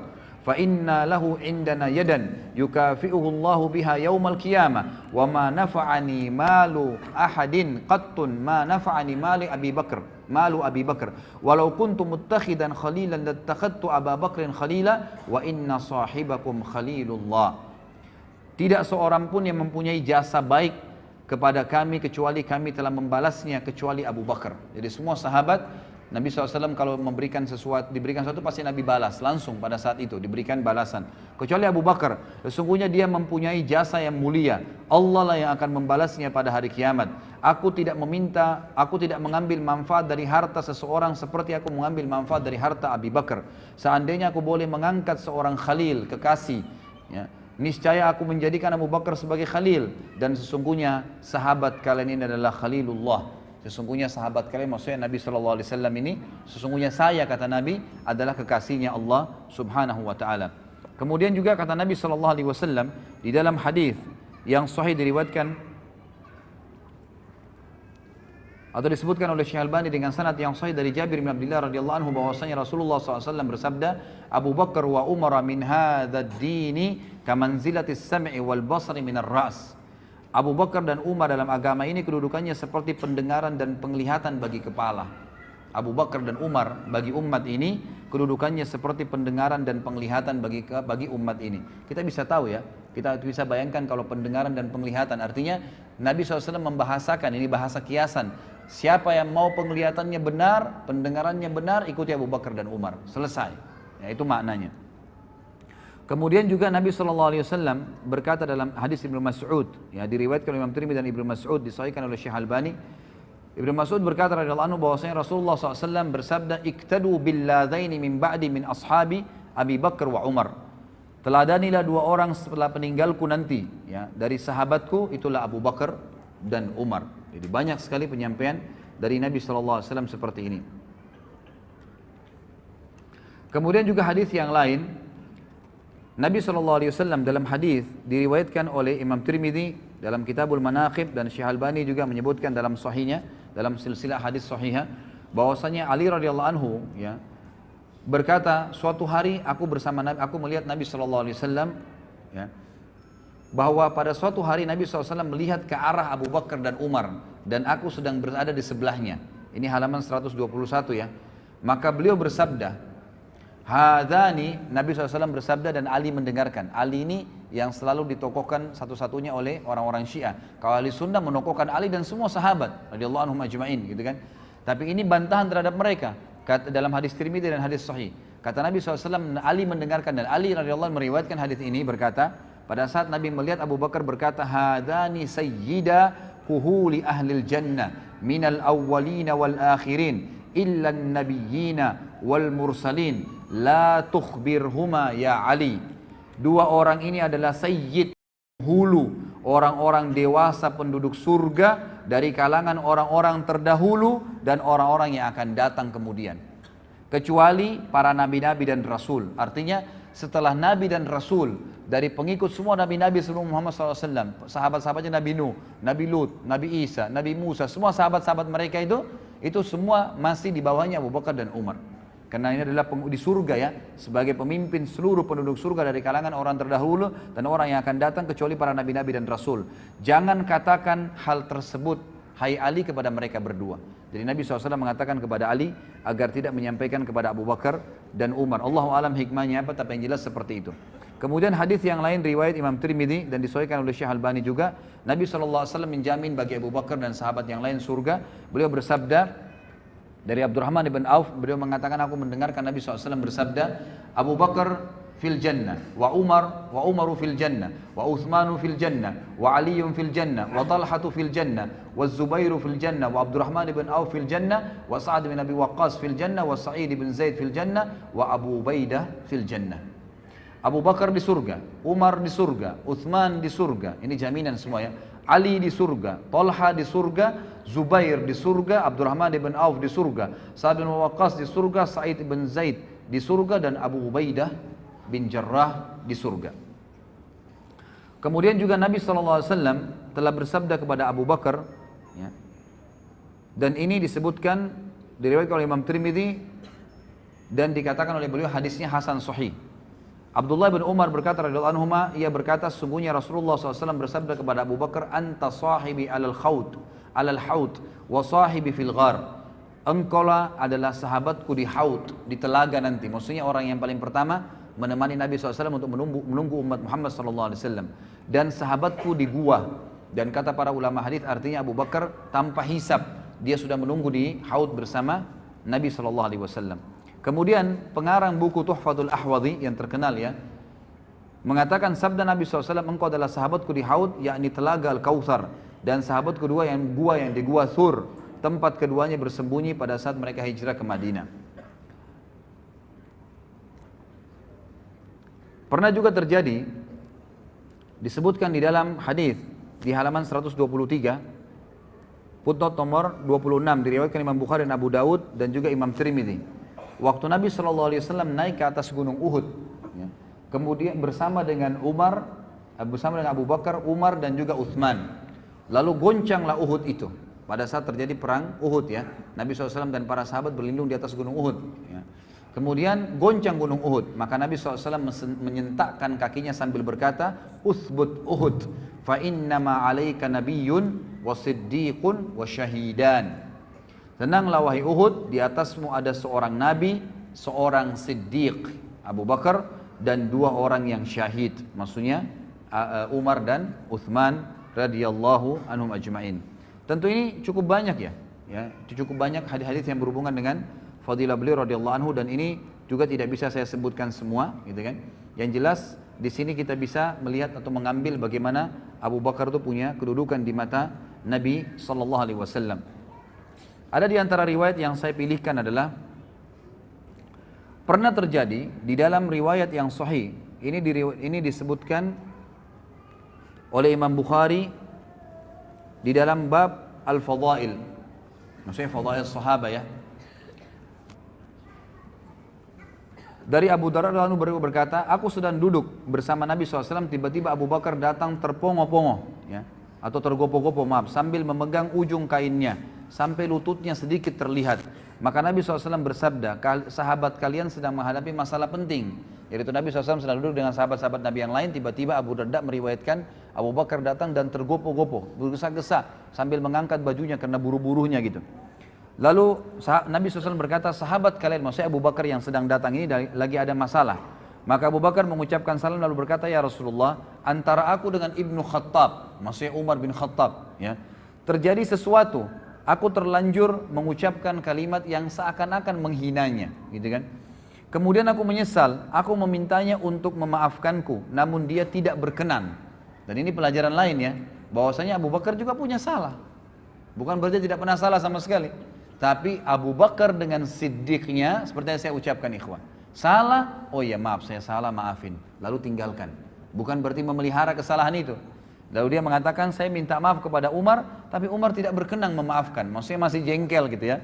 فَإِنَّا لَهُ عِنْدَنَا يَدًا يُكَافِئُهُ اللَّهُ بِهَا يَوْمَ الْقِيَامَةِ وَمَا نَفَعَنِي مَالُ أَحَدٍ قَطٌّ مَا نَفَعَنِي مَالُ أَبِي بَكْرٍ وَلَوْ كُنْتُ مُتَّخِذًا خَلِيلًا لَاتَّخَذْتُ أَبَا بَكْرٍ خَلِيلًا وَإِنَّ صَاحِبَكُمْ خَلِيلُ اللَّهِ. Tidak seorang pun yang mempunyai jasa baik kepada kami kecuali kami telah membalasnya kecuali Abu Bakar. Jadi semua sahabat Nabi SAW kalau memberikan sesuatu, diberikan sesuatu pasti Nabi balas langsung pada saat itu, diberikan balasan. Kecuali Abu Bakar, sesungguhnya dia mempunyai jasa yang mulia. Allah lah yang akan membalasnya pada hari kiamat. Aku tidak mengambil manfaat dari harta seseorang seperti aku mengambil manfaat dari harta Abu Bakar. Seandainya aku boleh mengangkat seorang khalil, kekasih, ya, niscaya aku menjadikan Abu Bakar sebagai khalil. Dan sesungguhnya sahabat kalian ini adalah khalilullah. Sesungguhnya sahabat kalian, maksudnya Nabi SAW ini, sesungguhnya saya, kata Nabi, adalah kekasihnya Allah Subhanahu wa Ta'ala. Kemudian juga kata Nabi SAW di dalam hadis yang sahih diriwayatkan atau disebutkan oleh Syekh Albani dengan sanad yang sahih dari Jabir bin Abdullah radhiyallahu anhu bahwasanya Rasulullah SAW bersabda, Abu Bakar wa Umar min hadzal dini kamanzilatis sam'i wal basari minar ra's. Abu Bakar dan Umar dalam agama ini kedudukannya seperti pendengaran dan penglihatan bagi kepala. Abu Bakar dan Umar bagi umat ini kedudukannya seperti pendengaran dan penglihatan bagi umat ini. Kita bisa tahu ya, kita bisa bayangkan kalau pendengaran dan penglihatan, artinya Nabi SAW membahasakan, ini bahasa kiasan. Siapa yang mau penglihatannya benar, pendengarannya benar, ikuti Abu Bakar dan Umar. Selesai. Ya, itu maknanya. Kemudian juga Nabi SAW berkata dalam hadis Ibnu Mas'ud, ya, diriwayatkan oleh Imam Tirmidzi dan Ibnu Mas'ud, disahihkan oleh Syekh Albani. Ibnu Mas'ud berkata radhiyallahu anhu bahwasanya Rasulullah SAW bersabda, "Iktadu billadaini min ba'di min ashabi Abi Bakar wa Umar." Teladanilah dua orang setelah peninggalku nanti, ya, dari sahabatku, itulah Abu Bakar dan Umar. Jadi banyak sekali penyampaian dari Nabi SAW seperti ini. Kemudian juga hadis yang lain, Nabi SAW dalam hadis diriwayatkan oleh Imam Tirmidzi dalam Kitabul Manaqib dan Syekh Albani juga menyebutkan dalam sahihnya, dalam silsilah hadis sahihah, bahwasanya Ali radhiyallahu anhu, ya, berkata, suatu hari aku bersama Nabi, aku melihat Nabi SAW, ya, bahwa pada suatu hari Nabi SAW melihat ke arah Abu Bakar dan Umar dan aku sedang berada di sebelahnya. Ini halaman 121 ya. Maka beliau bersabda, Hadani, Nabi SAW bersabda dan Ali mendengarkan. Ali ini yang selalu ditokohkan satu-satunya oleh orang-orang Syiah. Kalau ahli sunnah menokohkan Ali dan semua sahabat radhiyallahu anhum ajma'in, gitu kan. Tapi ini bantahan terhadap mereka. Dalam hadis Tirmidzi dan hadis sahih, kata Nabi SAW, Ali mendengarkan, dan Ali radhiyallahu anhu meriwayatkan hadis ini berkata, pada saat Nabi melihat Abu Bakar berkata, Hadani sayyida kuhuli ahlil jannah minal awwalina wal akhirin illa nabiyyina wal mursalin la tukhbirhuma ya Ali. Dua orang ini adalah sayyid, hulu, orang-orang dewasa penduduk surga dari kalangan orang-orang terdahulu dan orang-orang yang akan datang kemudian, kecuali para nabi-nabi dan rasul. Artinya setelah nabi dan rasul, dari pengikut semua nabi-nabi sebelum Muhammad SAW, sahabat-sahabatnya Nabi Nuh, Nabi Lut, Nabi Isa, Nabi Musa, semua sahabat-sahabat mereka itu semua masih di bawahnya Abu Bakar dan Umar. Karena ini adalah di surga, ya, sebagai pemimpin seluruh penduduk surga dari kalangan orang terdahulu dan orang yang akan datang, kecuali para nabi-nabi dan rasul. Jangan katakan hal tersebut, hai Ali, kepada mereka berdua. Jadi Nabi SAW mengatakan kepada Ali agar tidak menyampaikan kepada Abu Bakar dan Umar. Allahu alam hikmahnya apa, tapi yang jelas seperti itu. Kemudian hadis yang lain riwayat Imam Tirmidzi dan disahihkan oleh Syekh Albani juga, Nabi SAW menjamin bagi Abu Bakar dan sahabat yang lain surga. Beliau bersabda, dari Abdurrahman ibn Auf, beliau mengatakan, aku mendengarkan Nabi SAW bersabda, Abu Bakar fil jannah, wa Umaru fil jannah, wa Uthmanu fil jannah, wa Aliyun fil jannah, wa Talhatu fil jannah, wa Zubairu fil jannah, wa Abdurrahman ibn Auf fil jannah, wa Sa'ad bin Abi Waqqas fil jannah, wa Sa'id bin Zaid fil jannah, wa Abu Ubaidah fil jannah. Abu Bakar di surga, Umar di surga, Uthman di surga, ini jaminan semua, ya. Ali di surga, Talha di surga, Zubair di surga, Abdurrahman ibn Auf di surga, Sa'ad bin Waqqas di surga, Sa'id bin Zaid di surga, dan Abu Ubaidah bin Jarrah di surga. Kemudian juga Nabi SAW telah bersabda kepada Abu Bakar, ya, dan ini disebutkan, diriwayatkan oleh Imam Tirmidzi dan dikatakan oleh beliau hadisnya hasan sahih. Abdullah bin Umar berkata radhiyallahu anhuma, ia berkata, sungguhnya Rasulullah SAW bersabda kepada Abu Bakar, anta sahibi alal haud wa sahibi fil ghar. Engkaulah adalah sahabatku di haud, di telaga nanti. Maksudnya orang yang paling pertama menemani Nabi SAW untuk menunggu umat Muhammad SAW, dan sahabatku di gua. Dan kata para ulama hadis, artinya Abu Bakar tanpa hisab dia sudah menunggu di haud bersama Nabi SAW. Kemudian pengarang buku Tuhfatul Ahwadhi yang terkenal ya, mengatakan sabda Nabi SAW, engkau adalah sahabatku di Haud, yakni telaga Al-Kautsar, dan sahabat kedua yang di gua Thur, tempat keduanya bersembunyi pada saat mereka hijrah ke Madinah. Pernah juga terjadi, disebutkan di dalam hadis di halaman 123, footnote nomor 26, diriwayatkan Imam Bukhari dan Abu Daud dan juga Imam Tirmidzi. Waktu Nabi SAW naik ke atas gunung Uhud, ya, kemudian bersama dengan Abu Bakar, Umar dan juga Uthman. Lalu goncanglah Uhud itu. Pada saat terjadi perang Uhud ya, Nabi SAW dan para sahabat berlindung di atas gunung Uhud. Ya. Kemudian goncang gunung Uhud, maka Nabi SAW menyentakkan kakinya sambil berkata, Uthbut Uhud, fa innama alaika nabiyyun wa siddiqun wa syahidan. Tenanglah wahai Uhud, di atasmu ada seorang nabi, seorang siddiq, Abu Bakar, dan 2 orang yang syahid. Maksudnya Umar dan Uthman radhiyallahu anhum ajma'in. Tentu ini cukup banyak ya, cukup banyak hadis-hadis yang berhubungan dengan fadilah beliau radhiyallahu anhu, dan ini juga tidak bisa saya sebutkan semua, gitu kan. Yang jelas di sini kita bisa melihat atau mengambil bagaimana Abu Bakar itu punya kedudukan di mata Nabi sallallahu alaihi wasallam. Ada di antara riwayat yang saya pilihkan adalah pernah terjadi di dalam riwayat yang sahih. Ini disebutkan oleh Imam Bukhari di dalam bab Al-Fadail. Maksudnya Fadail Sahabat ya. Dari Abu Darda lalu berkata, aku sedang duduk bersama Nabi SAW, tiba-tiba Abu Bakar datang terpongo-pongo, ya, atau tergopo-gopo sambil memegang ujung kainnya, sampai lututnya sedikit terlihat. Maka Nabi SAW bersabda, sahabat kalian sedang menghadapi masalah penting. Yaitu Nabi SAW sedang duduk dengan sahabat-sahabat Nabi yang lain, tiba-tiba Abu Darda meriwayatkan, Abu Bakar datang dan tergopo-gopo, bergesa-gesa, sambil mengangkat bajunya karena buru-burunya gitu. Lalu Nabi SAW berkata, sahabat kalian, maksudnya Abu Bakar yang sedang datang ini lagi ada masalah. Maka Abu Bakar mengucapkan salam lalu berkata, ya Rasulullah, antara aku dengan Ibnu Khattab, maksudnya Umar bin Khattab, ya, terjadi sesuatu. Aku terlanjur mengucapkan kalimat yang seakan-akan menghinanya, gitu kan. Kemudian aku menyesal, aku memintanya untuk memaafkanku, namun dia tidak berkenan. Dan ini pelajaran lain ya, bahwasanya Abu Bakar juga punya salah. Bukan berarti tidak pernah salah sama sekali. Tapi Abu Bakar dengan siddiqnya, seperti yang saya ucapkan ikhwan, salah, oh iya maaf saya salah, maafin, lalu tinggalkan. Bukan berarti memelihara kesalahan itu. Lalu dia mengatakan, saya minta maaf kepada Umar, tapi Umar tidak berkenan memaafkan, maksudnya masih jengkel gitu ya.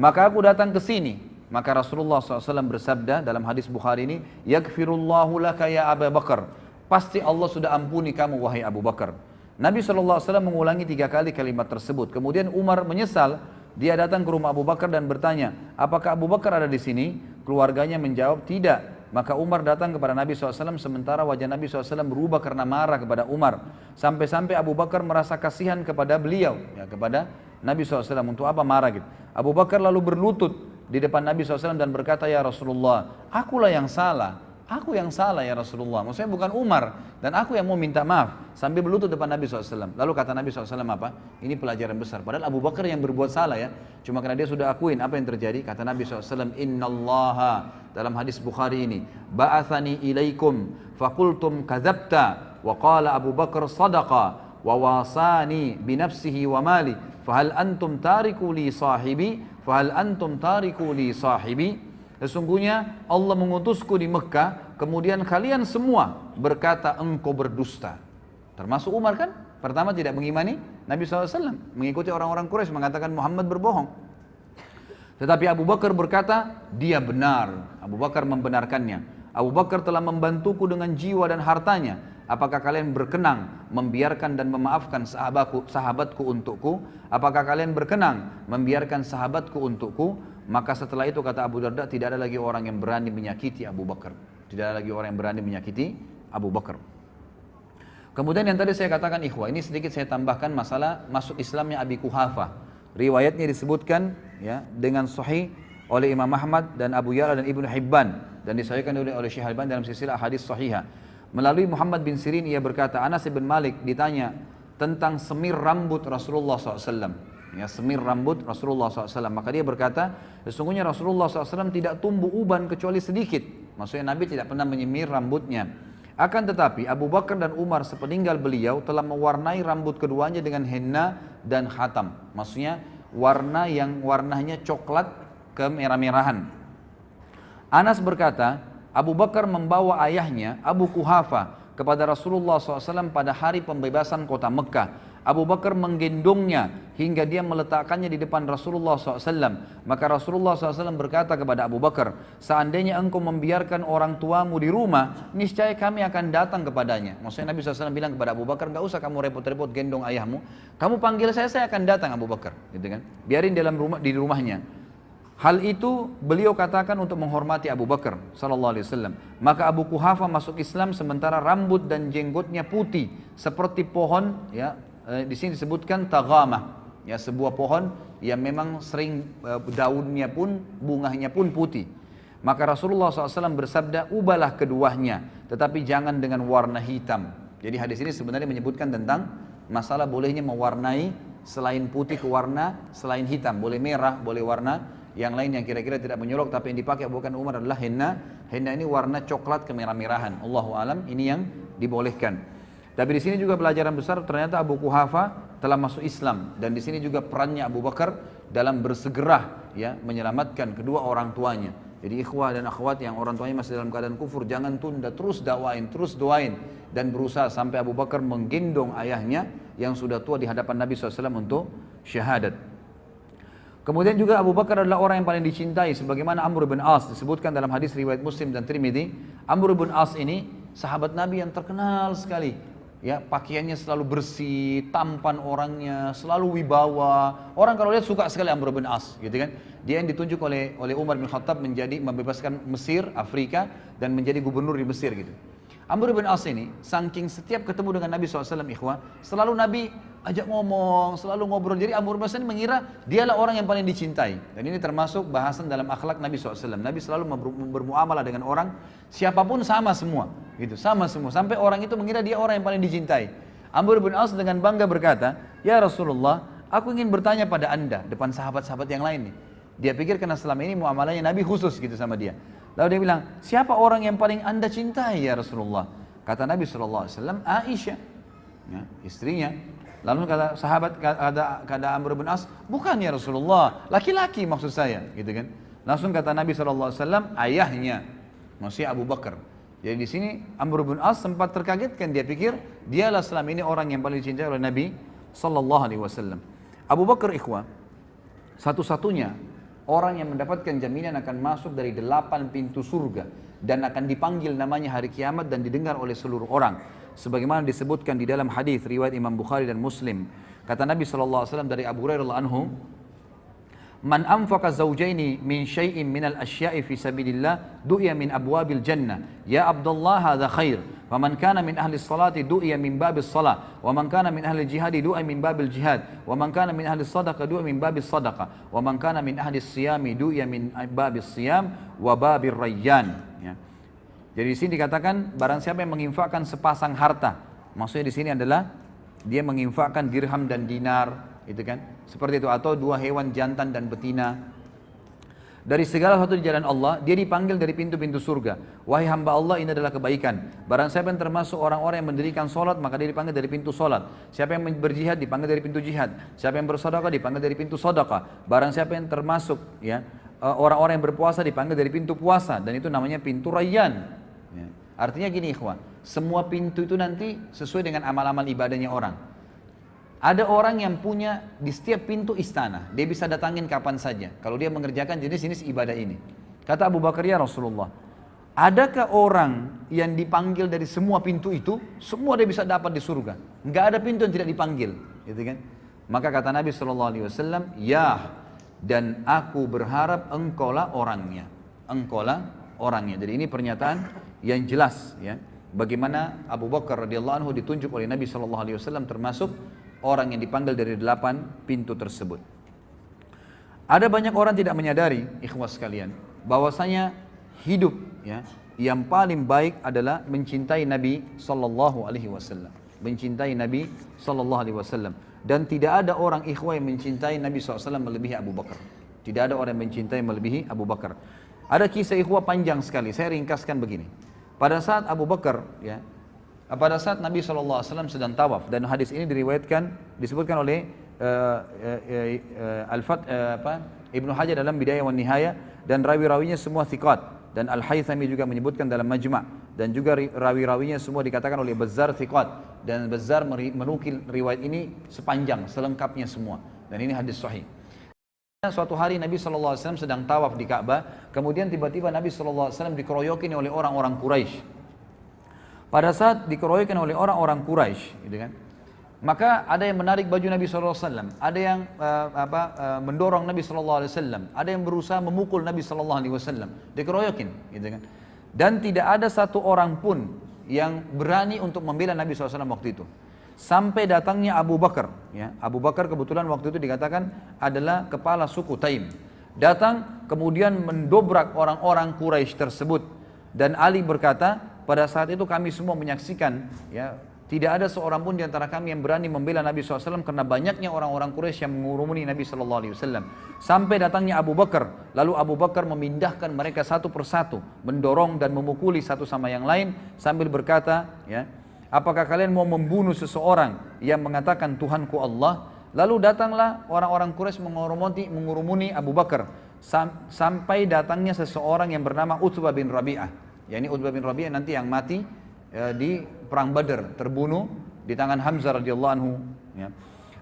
Maka aku datang ke sini, maka Rasulullah SAW bersabda dalam hadis Bukhari ini, yaghfirullahu laka ya Abu Bakar, pasti Allah sudah ampuni kamu wahai Abu Bakar. Nabi SAW mengulangi 3 kali kalimat tersebut. Kemudian Umar menyesal, dia datang ke rumah Abu Bakar dan bertanya, apakah Abu Bakar ada di sini? Keluarganya menjawab, tidak. Maka Umar datang kepada Nabi SAW, sementara wajah Nabi SAW berubah karena marah kepada Umar. Sampai-sampai Abu Bakar merasa kasihan kepada beliau, ya, kepada Nabi SAW. Untuk apa marah gitu? Abu Bakar lalu berlutut di depan Nabi SAW dan berkata, ya Rasulullah, akulah yang salah. Aku yang salah ya Rasulullah, maksudnya bukan Umar, dan aku yang mau minta maaf, sambil berlutut depan Nabi SAW. Lalu kata Nabi SAW apa? Ini pelajaran besar, padahal Abu Bakar yang berbuat salah ya, cuma karena dia sudah akuin apa yang terjadi. Kata Nabi SAW, innallaha, dalam hadis Bukhari ini, ba'athani ilaikum fakultum kadzabta wa qala Abu Bakar sadaqa wa wasani binafsihi wa mali fahal antum tariku li sahibi fahal antum tariku li sahibi. Sesungguhnya Allah mengutusku di Mekah, kemudian kalian semua berkata engkau berdusta. Termasuk Umar kan, pertama tidak mengimani Nabi SAW, mengikuti orang-orang Quraisy mengatakan Muhammad berbohong. Tetapi Abu Bakar berkata, dia benar. Abu Bakar membenarkannya. Abu Bakar telah membantuku dengan jiwa dan hartanya. Apakah kalian berkenan membiarkan dan memaafkan sahabatku untukku? Apakah kalian berkenan membiarkan sahabatku untukku? Maka setelah itu kata Abu Darda, tidak ada lagi orang yang berani menyakiti Abu Bakar. Tidak ada lagi orang yang berani menyakiti Abu Bakar. Kemudian yang tadi saya katakan ikhwah, ini sedikit saya tambahkan masalah masuk Islamnya Abi Quhafah. Riwayatnya disebutkan ya dengan sahih oleh Imam Ahmad dan Abu Ya'la dan Ibnu Hibban, dan disahihkan oleh Syekh Al-Albani dalam silsilah hadis sahihah. Melalui Muhammad bin Sirin ia berkata, Anas bin Malik ditanya tentang semir rambut Rasulullah SAW. ya, semir rambut Rasulullah SAW. Maka dia berkata, sesungguhnya Rasulullah SAW tidak tumbuh uban kecuali sedikit. Maksudnya Nabi tidak pernah menyemir rambutnya. Akan tetapi Abu Bakar dan Umar sepeninggal beliau telah mewarnai rambut keduanya dengan henna dan khatam. Maksudnya warna yang warnanya coklat kemerah-merahan. Anas berkata, Abu Bakar membawa ayahnya Abu Kuhafa kepada Rasulullah SAW pada hari pembebasan kota Mekah. Abu Bakar menggendongnya hingga dia meletakkannya di depan Rasulullah SAW. Maka Rasulullah SAW berkata kepada Abu Bakar, seandainya engkau membiarkan orang tuamu di rumah, niscaya kami akan datang kepadanya. Maksudnya Nabi SAW bilang kepada Abu Bakar, gak usah kamu repot-repot gendong ayahmu, kamu panggil saya akan datang Abu Bakar. Gitu kan? Biarin di rumahnya. Hal itu beliau katakan untuk menghormati Abu Bakar SAW. Maka Abu Kuhafa masuk Islam sementara rambut dan jenggotnya putih seperti pohon, ya, di sini disebutkan taghamah, ya, sebuah pohon yang memang sering daunnya pun bunganya pun putih. Maka Rasulullah SAW bersabda, ubahlah keduanya, tetapi jangan dengan warna hitam. Jadi hadis ini sebenarnya menyebutkan tentang masalah bolehnya mewarnai selain putih ke warna selain hitam, boleh merah, boleh warna yang lain yang kira-kira tidak menyolok, tapi yang dipakai bukan Umar adalah henna. Henna ini warna coklat kemerah-merahan. Allahu alam, ini yang dibolehkan. Tapi di sini juga pelajaran besar, ternyata Abu Kuhafa telah masuk Islam, dan di sini juga perannya Abu Bakar dalam bersegera, ya, menyelamatkan kedua orang tuanya. Jadi ikhwah dan akhwat yang orang tuanya masih dalam keadaan kufur, jangan tunda, terus dakwain, terus doain, dan berusaha sampai Abu Bakar menggendong ayahnya yang sudah tua di hadapan Nabi SAW untuk syahadat. Kemudian juga Abu Bakar adalah orang yang paling dicintai, sebagaimana Amr bin As disebutkan dalam hadis riwayat Muslim dan Tirmidzi. Amr bin As ini sahabat Nabi yang terkenal sekali, ya, pakaiannya selalu bersih, tampan orangnya, selalu wibawa. Orang kalau lihat suka sekali Amr bin As, gitu kan. Dia yang ditunjuk oleh Umar bin Khattab menjadi membebaskan Mesir, Afrika, dan menjadi gubernur di Mesir gitu. Amr bin As ini, saking setiap ketemu dengan Nabi SAW, ikhwah, selalu Nabi ajak ngomong, selalu ngobrol. Jadi Amr bin As ini mengira dialah orang yang paling dicintai. Dan ini termasuk bahasan dalam akhlak Nabi SAW. Nabi selalu bermuamalah dengan orang, siapapun sama semua, gitu, sama semua. Sampai orang itu mengira dia orang yang paling dicintai. Amr bin As dengan bangga berkata, ya Rasulullah, aku ingin bertanya pada anda, depan sahabat-sahabat yang lain nih. Dia pikir karena selama ini muamalahnya Nabi khusus gitu sama dia. Lalu dia bilang, siapa orang yang paling anda cintai ya Rasulullah? Kata Nabi SAW, Aisyah, ya, istrinya. Lalu kata sahabat, kata Amr bin As, bukan ya Rasulullah, laki-laki maksud saya, gitu kan. Langsung kata Nabi SAW, ayahnya, maksudnya Abu Bakar. Jadi di sini Amr bin As sempat terkagetkan, dia pikir dialah selama ini orang yang paling dicintai oleh Nabi SAW. Abu Bakar, ikhwah, satu-satunya orang yang mendapatkan jaminan akan masuk dari 8 pintu surga dan akan dipanggil namanya hari kiamat dan didengar oleh seluruh orang. Sebagaimana disebutkan di dalam hadis riwayat Imam Bukhari dan Muslim. Kata Nabi SAW dari Abu Hurairah radhiyallahu anhu, man anfaqa zawjaini min syai'in minal asya'i fi sabilillah du'iya min abwabil jannah. Ya Abdullah hadza khair. Wa man kana min ahli salati du'iya min babis salah. Wa man kana min ahli jihadi du'iya min babil jihad. Wa man kana min ahli sadaqah du'iya min babis sadaqah. Wa man kana min ahli siyami du'iya min babis siyam wa babir rayyan. Ya. Jadi di sini dikatakan barang siapa yang menginfakkan sepasang harta. Maksudnya di sini adalah dia menginfakkan dirham dan dinar, gitu kan? Seperti itu, atau 2 hewan jantan dan betina. Dari segala sesuatu di jalan Allah, dia dipanggil dari pintu-pintu surga. Wahai hamba Allah, ini adalah kebaikan. Barang siapa yang termasuk orang-orang yang mendirikan solat, maka dia dipanggil dari pintu solat. Siapa yang berjihad, dipanggil dari pintu jihad. Siapa yang bersedekah, dipanggil dari pintu sedekah. Barang siapa yang termasuk, ya, orang-orang yang berpuasa, dipanggil dari pintu puasa. Dan itu namanya pintu rayyan. Ya. Artinya gini ikhwan, semua pintu itu nanti sesuai dengan amal-amal ibadahnya orang. Ada orang yang punya di setiap pintu istana, dia bisa datangin kapan saja kalau dia mengerjakan jenis-jenis ibadah ini. Kata Abu Bakar, ya Rasulullah, adakah orang yang dipanggil dari semua pintu itu, semua dia bisa dapat di surga? Enggak ada pintu yang tidak dipanggil, gitu kan? Maka kata Nabi SAW, ya, dan aku berharap engkaulah orangnya. Engkaulah orangnya. Jadi ini pernyataan yang jelas, ya, bagaimana Abu Bakar radhiyallahu anhu ditunjuk oleh Nabi SAW termasuk orang yang dipanggil dari 8 pintu tersebut. Ada banyak orang tidak menyadari, ikhwas sekalian, bahwasanya hidup, ya, yang paling baik adalah mencintai Nabi SAW. mencintai Nabi sallallahu alaihi wasallam. Dan tidak ada orang ikhwah yang mencintai Nabi SAW melebihi Abu Bakar. Tidak ada orang yang mencintai melebihi Abu Bakar. Ada kisah ikhwah panjang sekali, saya ringkaskan begini. Pada saat Abu Bakar, ya, pada saat Nabi SAW sedang tawaf, dan hadis ini disebutkan oleh Ibnu Hajar dalam Bidayah wan Nihayah, dan rawi-rawinya semua thiqat, dan Al-Haythami juga menyebutkan dalam Majma', dan juga rawi-rawinya semua dikatakan oleh Bazzar thiqat, dan Bazzar menukil riwayat ini sepanjang, selengkapnya semua, dan ini hadis sahih. Suatu hari Nabi SAW sedang tawaf di Ka'bah, kemudian tiba-tiba Nabi SAW dikeroyokin oleh orang-orang Quraisy. Pada saat dikeroyokin oleh orang-orang Quraisy, gitu kan, maka ada yang menarik baju Nabi SAW, ada yang mendorong Nabi SAW, ada yang berusaha memukul Nabi SAW, dikeroyokin, gitu kan. Dan tidak ada satu orang pun yang berani untuk membela Nabi SAW waktu itu. Sampai datangnya Abu Bakar, ya. Abu Bakar kebetulan waktu itu dikatakan adalah kepala suku Taim. Datang kemudian mendobrak orang-orang Quraisy tersebut. Dan Ali berkata, pada saat itu kami semua menyaksikan, ya, tidak ada seorang pun di antara kami yang berani membela Nabi SAW karena banyaknya orang-orang Quraisy yang mengurumuni Nabi SAW. Sampai datangnya Abu Bakar, lalu Abu Bakar memindahkan mereka satu persatu, mendorong dan memukuli satu sama yang lain sambil berkata, ya, apakah kalian mau membunuh seseorang yang mengatakan Tuhanku Allah? Lalu datanglah orang-orang Quraisy mengurumuni Abu Bakar sampai datangnya seseorang yang bernama Utbah bin Rabi'ah. Ya, ini Utbah bin Rabi'ah nanti yang mati di perang Badar, terbunuh di tangan Hamzah radhiyallahu anhu, ya.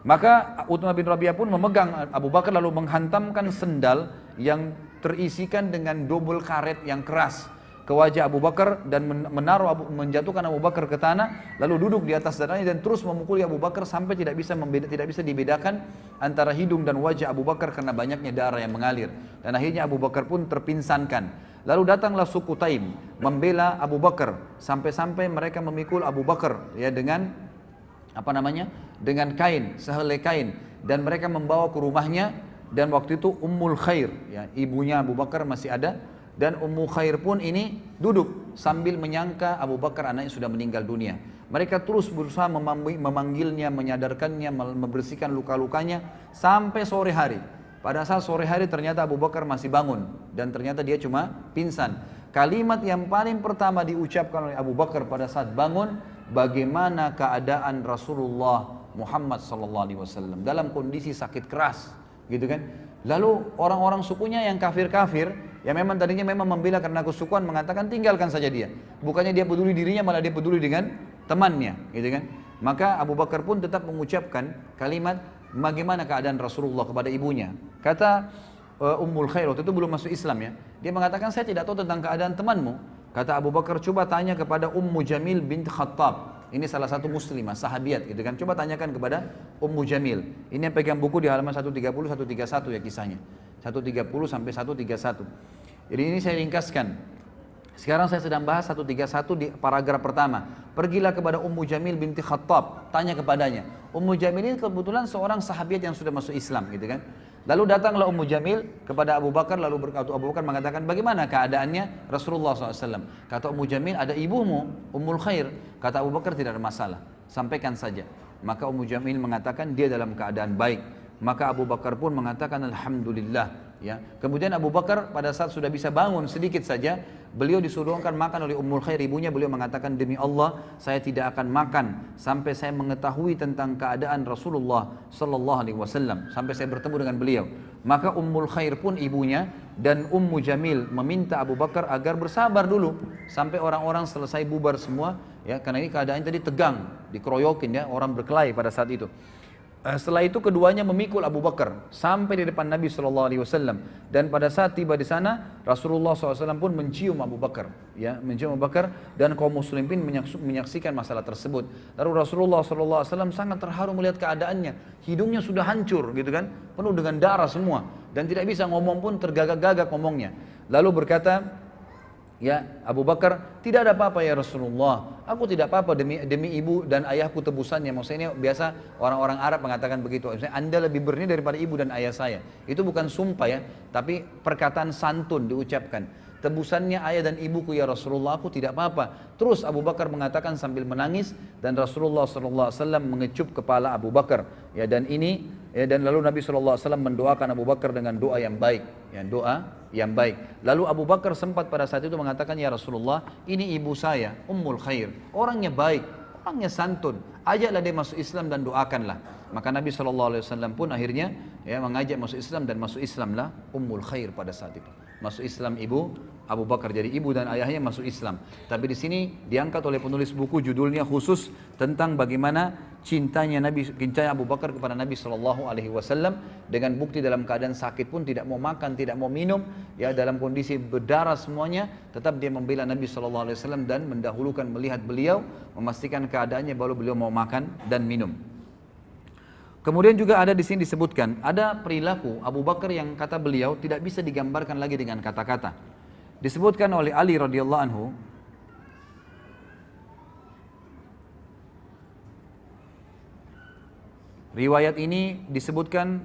Maka Utbah bin Rabi'ah pun memegang Abu Bakar lalu menghantamkan sendal yang terisikan dengan dobel karet yang keras ke wajah Abu Bakar dan menjatuhkan Abu Bakar ke tanah, lalu duduk di atas dadanya dan terus memukuli Abu Bakar sampai tidak bisa dibedakan antara hidung dan wajah Abu Bakar karena banyaknya darah yang mengalir, dan akhirnya Abu Bakar pun terpinsankan. Lalu datanglah suku Taim membela Abu Bakar sampai-sampai mereka memikul Abu Bakar, ya, dengan dengan kain, sehelai kain, dan mereka membawa ke rumahnya. Dan waktu itu Ummul Khair, ya, ibunya Abu Bakar masih ada, dan Ummu Khair pun ini duduk sambil menyangka Abu Bakar anaknya sudah meninggal dunia. Mereka terus berusaha memanggilnya, menyadarkannya, membersihkan luka-lukanya sampai sore hari. Pada saat sore hari ternyata Abu Bakar masih bangun dan ternyata dia cuma pingsan. Kalimat yang paling pertama diucapkan oleh Abu Bakar pada saat bangun, bagaimana keadaan Rasulullah Muhammad SAW dalam kondisi sakit keras, gitu kan? Lalu orang-orang sukunya yang kafir-kafir, yang memang tadinya memang membela karena kesukuan, mengatakan tinggalkan saja dia. Bukannya dia peduli dirinya, malah dia peduli dengan temannya, gitu kan? Maka Abu Bakar pun tetap mengucapkan kalimat, bagaimana keadaan Rasulullah kepada ibunya. Kata Ummul Khair, waktu itu belum masuk Islam, ya. Dia mengatakan, saya tidak tahu tentang keadaan temanmu. Kata Abu Bakar, coba tanya kepada Ummu Jamil bint Khattab. Ini salah satu muslimah, sahabiat, gitu kan. Coba tanyakan kepada Ummu Jamil. Ini yang pegang buku di halaman 130, 131 ya kisahnya. 130 sampai 131. Jadi ini saya ringkaskan. Sekarang saya sedang bahas 131 di paragraf pertama. Pergilah kepada Ummu Jamil binti Khattab, tanya kepadanya. Ummu Jamil ini kebetulan seorang sahabiat yang sudah masuk Islam, gitu kan. Lalu datanglah Ummu Jamil kepada Abu Bakar, lalu Abu Bakar mengatakan, bagaimana keadaannya Rasulullah SAW? Kata Ummu Jamil, ada ibumu, Ummul Khair. Kata Abu Bakar, tidak ada masalah, sampaikan saja. Maka Ummu Jamil mengatakan dia dalam keadaan baik. Maka Abu Bakar pun mengatakan Alhamdulillah, ya. Kemudian Abu Bakar pada saat sudah bisa bangun sedikit saja, beliau disuruhkan makan oleh Ummul Khair, ibunya. Beliau mengatakan, demi Allah saya tidak akan makan sampai saya mengetahui tentang keadaan Rasulullah sallallahu alaihi wasallam, sampai saya bertemu dengan beliau. Maka Ummul Khair pun ibunya dan Ummu Jamil meminta Abu Bakar agar bersabar dulu sampai orang-orang selesai bubar semua, ya, karena ini keadaannya tadi tegang, dikeroyokin, ya, orang berkelahi pada saat itu. Setelah itu keduanya memikul Abu Bakar sampai di depan Nabi SAW, dan pada saat tiba di sana Rasulullah SAW pun mencium Abu Bakar, ya, mencium Abu Bakar, dan kaum muslimin menyaksikan masalah tersebut. Lalu Rasulullah SAW sangat terharu melihat keadaannya, hidungnya sudah hancur, gitu kan, penuh dengan darah semua, dan tidak bisa ngomong pun, tergagak-gagak ngomongnya. Lalu berkata, ya, Abu Bakar, tidak ada apa-apa ya Rasulullah, aku tidak apa-apa demi ibu dan ayahku tebusannya. Maksudnya ini biasa orang-orang Arab mengatakan begitu, maksudnya Anda lebih bernilai daripada ibu dan ayah saya. Itu bukan sumpah, ya, tapi perkataan santun diucapkan. tebusannya ayah dan ibuku ya Rasulullah, aku tidak apa-apa. Terus Abu Bakar mengatakan sambil menangis, dan Rasulullah SAW mengecup kepala Abu Bakar. Ya, dan ini dan lalu Nabi SAW mendoakan Abu Bakar dengan doa yang baik, ya, doa yang baik. Lalu Abu Bakar sempat pada saat itu mengatakan, ya Rasulullah, ini ibu saya, Ummul Khair, orangnya baik, orangnya santun, ajaklah dia masuk Islam dan doakanlah. Maka Nabi SAW pun akhirnya ya mengajak masuk Islam, dan masuk Islamlah Ummul Khair pada saat itu. Masuk Islam ibu Abu Bakar, jadi ibu dan ayahnya masuk Islam. Tapi di sini diangkat oleh penulis buku judulnya khusus tentang bagaimana cintanya Abu Bakar kepada Nabi SAW, dengan bukti dalam keadaan sakit pun tidak mau makan, tidak mau minum, ya dalam kondisi berdarah semuanya, tetap dia membela Nabi SAW dan mendahulukan melihat beliau, memastikan keadaannya baru beliau mau makan dan minum. Kemudian juga ada di sini disebutkan, ada perilaku Abu Bakar yang kata beliau tidak bisa digambarkan lagi dengan kata-kata. Disebutkan oleh Ali radhiyallahu anhu, riwayat ini disebutkan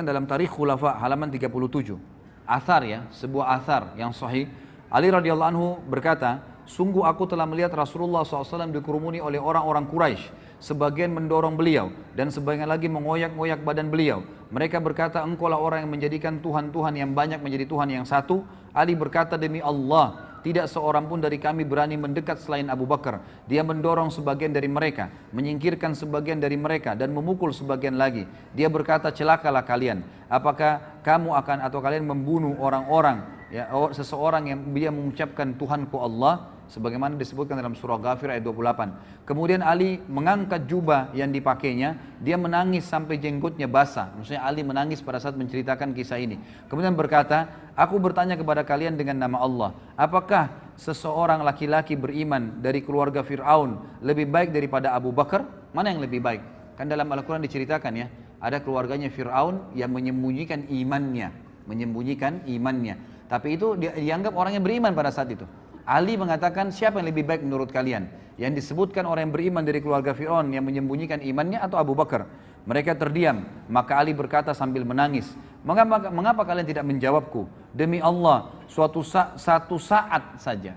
dalam Tarikh Khulafa halaman 37. Athar ya, sebuah athar yang sahih. Ali radhiyallahu anhu berkata, sungguh aku telah melihat Rasulullah SAW dikerumuni oleh orang-orang Quraisy. Sebagian mendorong beliau dan sebagian lagi mengoyak-ngoyak badan beliau. Mereka berkata, engkaulah orang yang menjadikan Tuhan-Tuhan yang banyak menjadi Tuhan yang satu. Ali berkata, demi Allah, tidak seorang pun dari kami berani mendekat selain Abu Bakar. Dia mendorong sebagian dari mereka, menyingkirkan sebagian dari mereka, dan memukul sebagian lagi. Dia berkata, celakalah kalian. Apakah kamu akan atau kalian membunuh orang-orang, ya, seseorang yang dia mengucapkan Tuhanku Allah, sebagaimana disebutkan dalam surah Ghafir ayat 28. Kemudian Ali mengangkat jubah yang dipakainya, dia menangis sampai jenggotnya basah. Maksudnya Ali menangis pada saat menceritakan kisah ini. Kemudian berkata, aku bertanya kepada kalian dengan nama Allah, apakah seseorang laki-laki beriman dari keluarga Fir'aun lebih baik daripada Abu Bakar? Mana yang lebih baik? Kan dalam Al-Quran diceritakan ya, ada keluarganya Fir'aun yang menyembunyikan imannya. Tapi itu dianggap orang yang beriman pada saat itu. Ali mengatakan, siapa yang lebih baik menurut kalian? Yang disebutkan orang yang beriman dari keluarga Fir'aun yang menyembunyikan imannya atau Abu Bakar? Mereka terdiam, maka Ali berkata sambil menangis, mengapa kalian tidak menjawabku? Demi Allah, satu saat saja,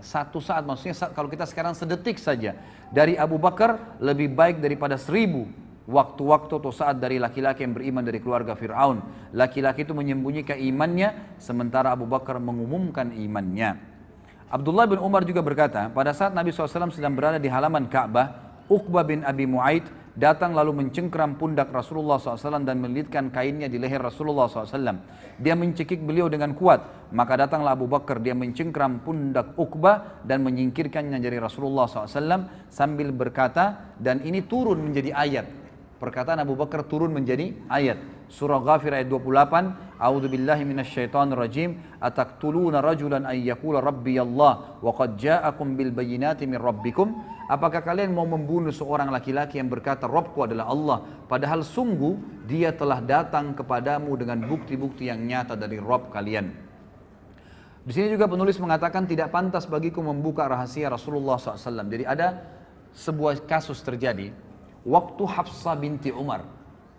maksudnya kalau kita sekarang sedetik saja, dari Abu Bakar lebih baik daripada 1000 waktu-waktu atau saat dari laki-laki yang beriman dari keluarga Fir'aun. Laki-laki itu menyembunyikan imannya, sementara Abu Bakar mengumumkan imannya. Abdullah bin Umar juga berkata, pada saat Nabi SAW sedang berada di halaman Ka'bah, Uqbah bin Abi Mu'aid datang lalu mencengkeram pundak Rasulullah SAW dan melilitkan kainnya di leher Rasulullah SAW. Dia mencekik beliau dengan kuat, maka datanglah Abu Bakar, dia mencengkeram pundak Uqbah dan menyingkirkannya dari Rasulullah SAW sambil berkata, dan ini turun menjadi ayat. Perkataan Abu Bakar turun menjadi ayat. Surah Ghafir ayat 28, A'udzu billahi minasyaitonir rajim, ataqtuluna rajulan ay yaqula rabbi Allah wa qad ja'akum bil bayyinati min rabbikum. Apakah kalian mau membunuh seorang laki-laki yang berkata Rabbku adalah Allah, padahal sungguh dia telah datang kepadamu dengan bukti-bukti yang nyata dari Rabb kalian. Di sini juga penulis mengatakan tidak pantas bagiku membuka rahasia Rasulullah SAW. Jadi ada sebuah kasus terjadi waktu Hafsah binti Umar.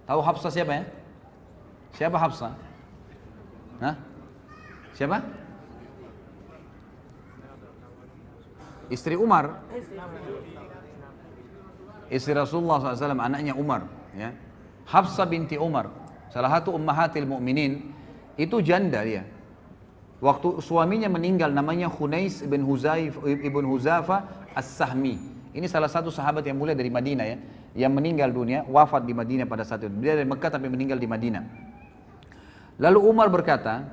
Tahu Hafsah siapa ya? Siapa Hafsah? Hah? Siapa? Istri Umar. Istri Rasulullah SAW, anaknya Umar. Ya. Hafsah binti Umar, salah satu ummahatil mu'minin, itu janda dia. Waktu suaminya meninggal, namanya Khunais ibn Huzafa As-Sahmi. Ini salah satu sahabat yang mulia dari Madinah ya, yang meninggal dunia, wafat di Madinah pada saat itu. Dia dari Mekah tapi meninggal di Madinah. Lalu Umar berkata,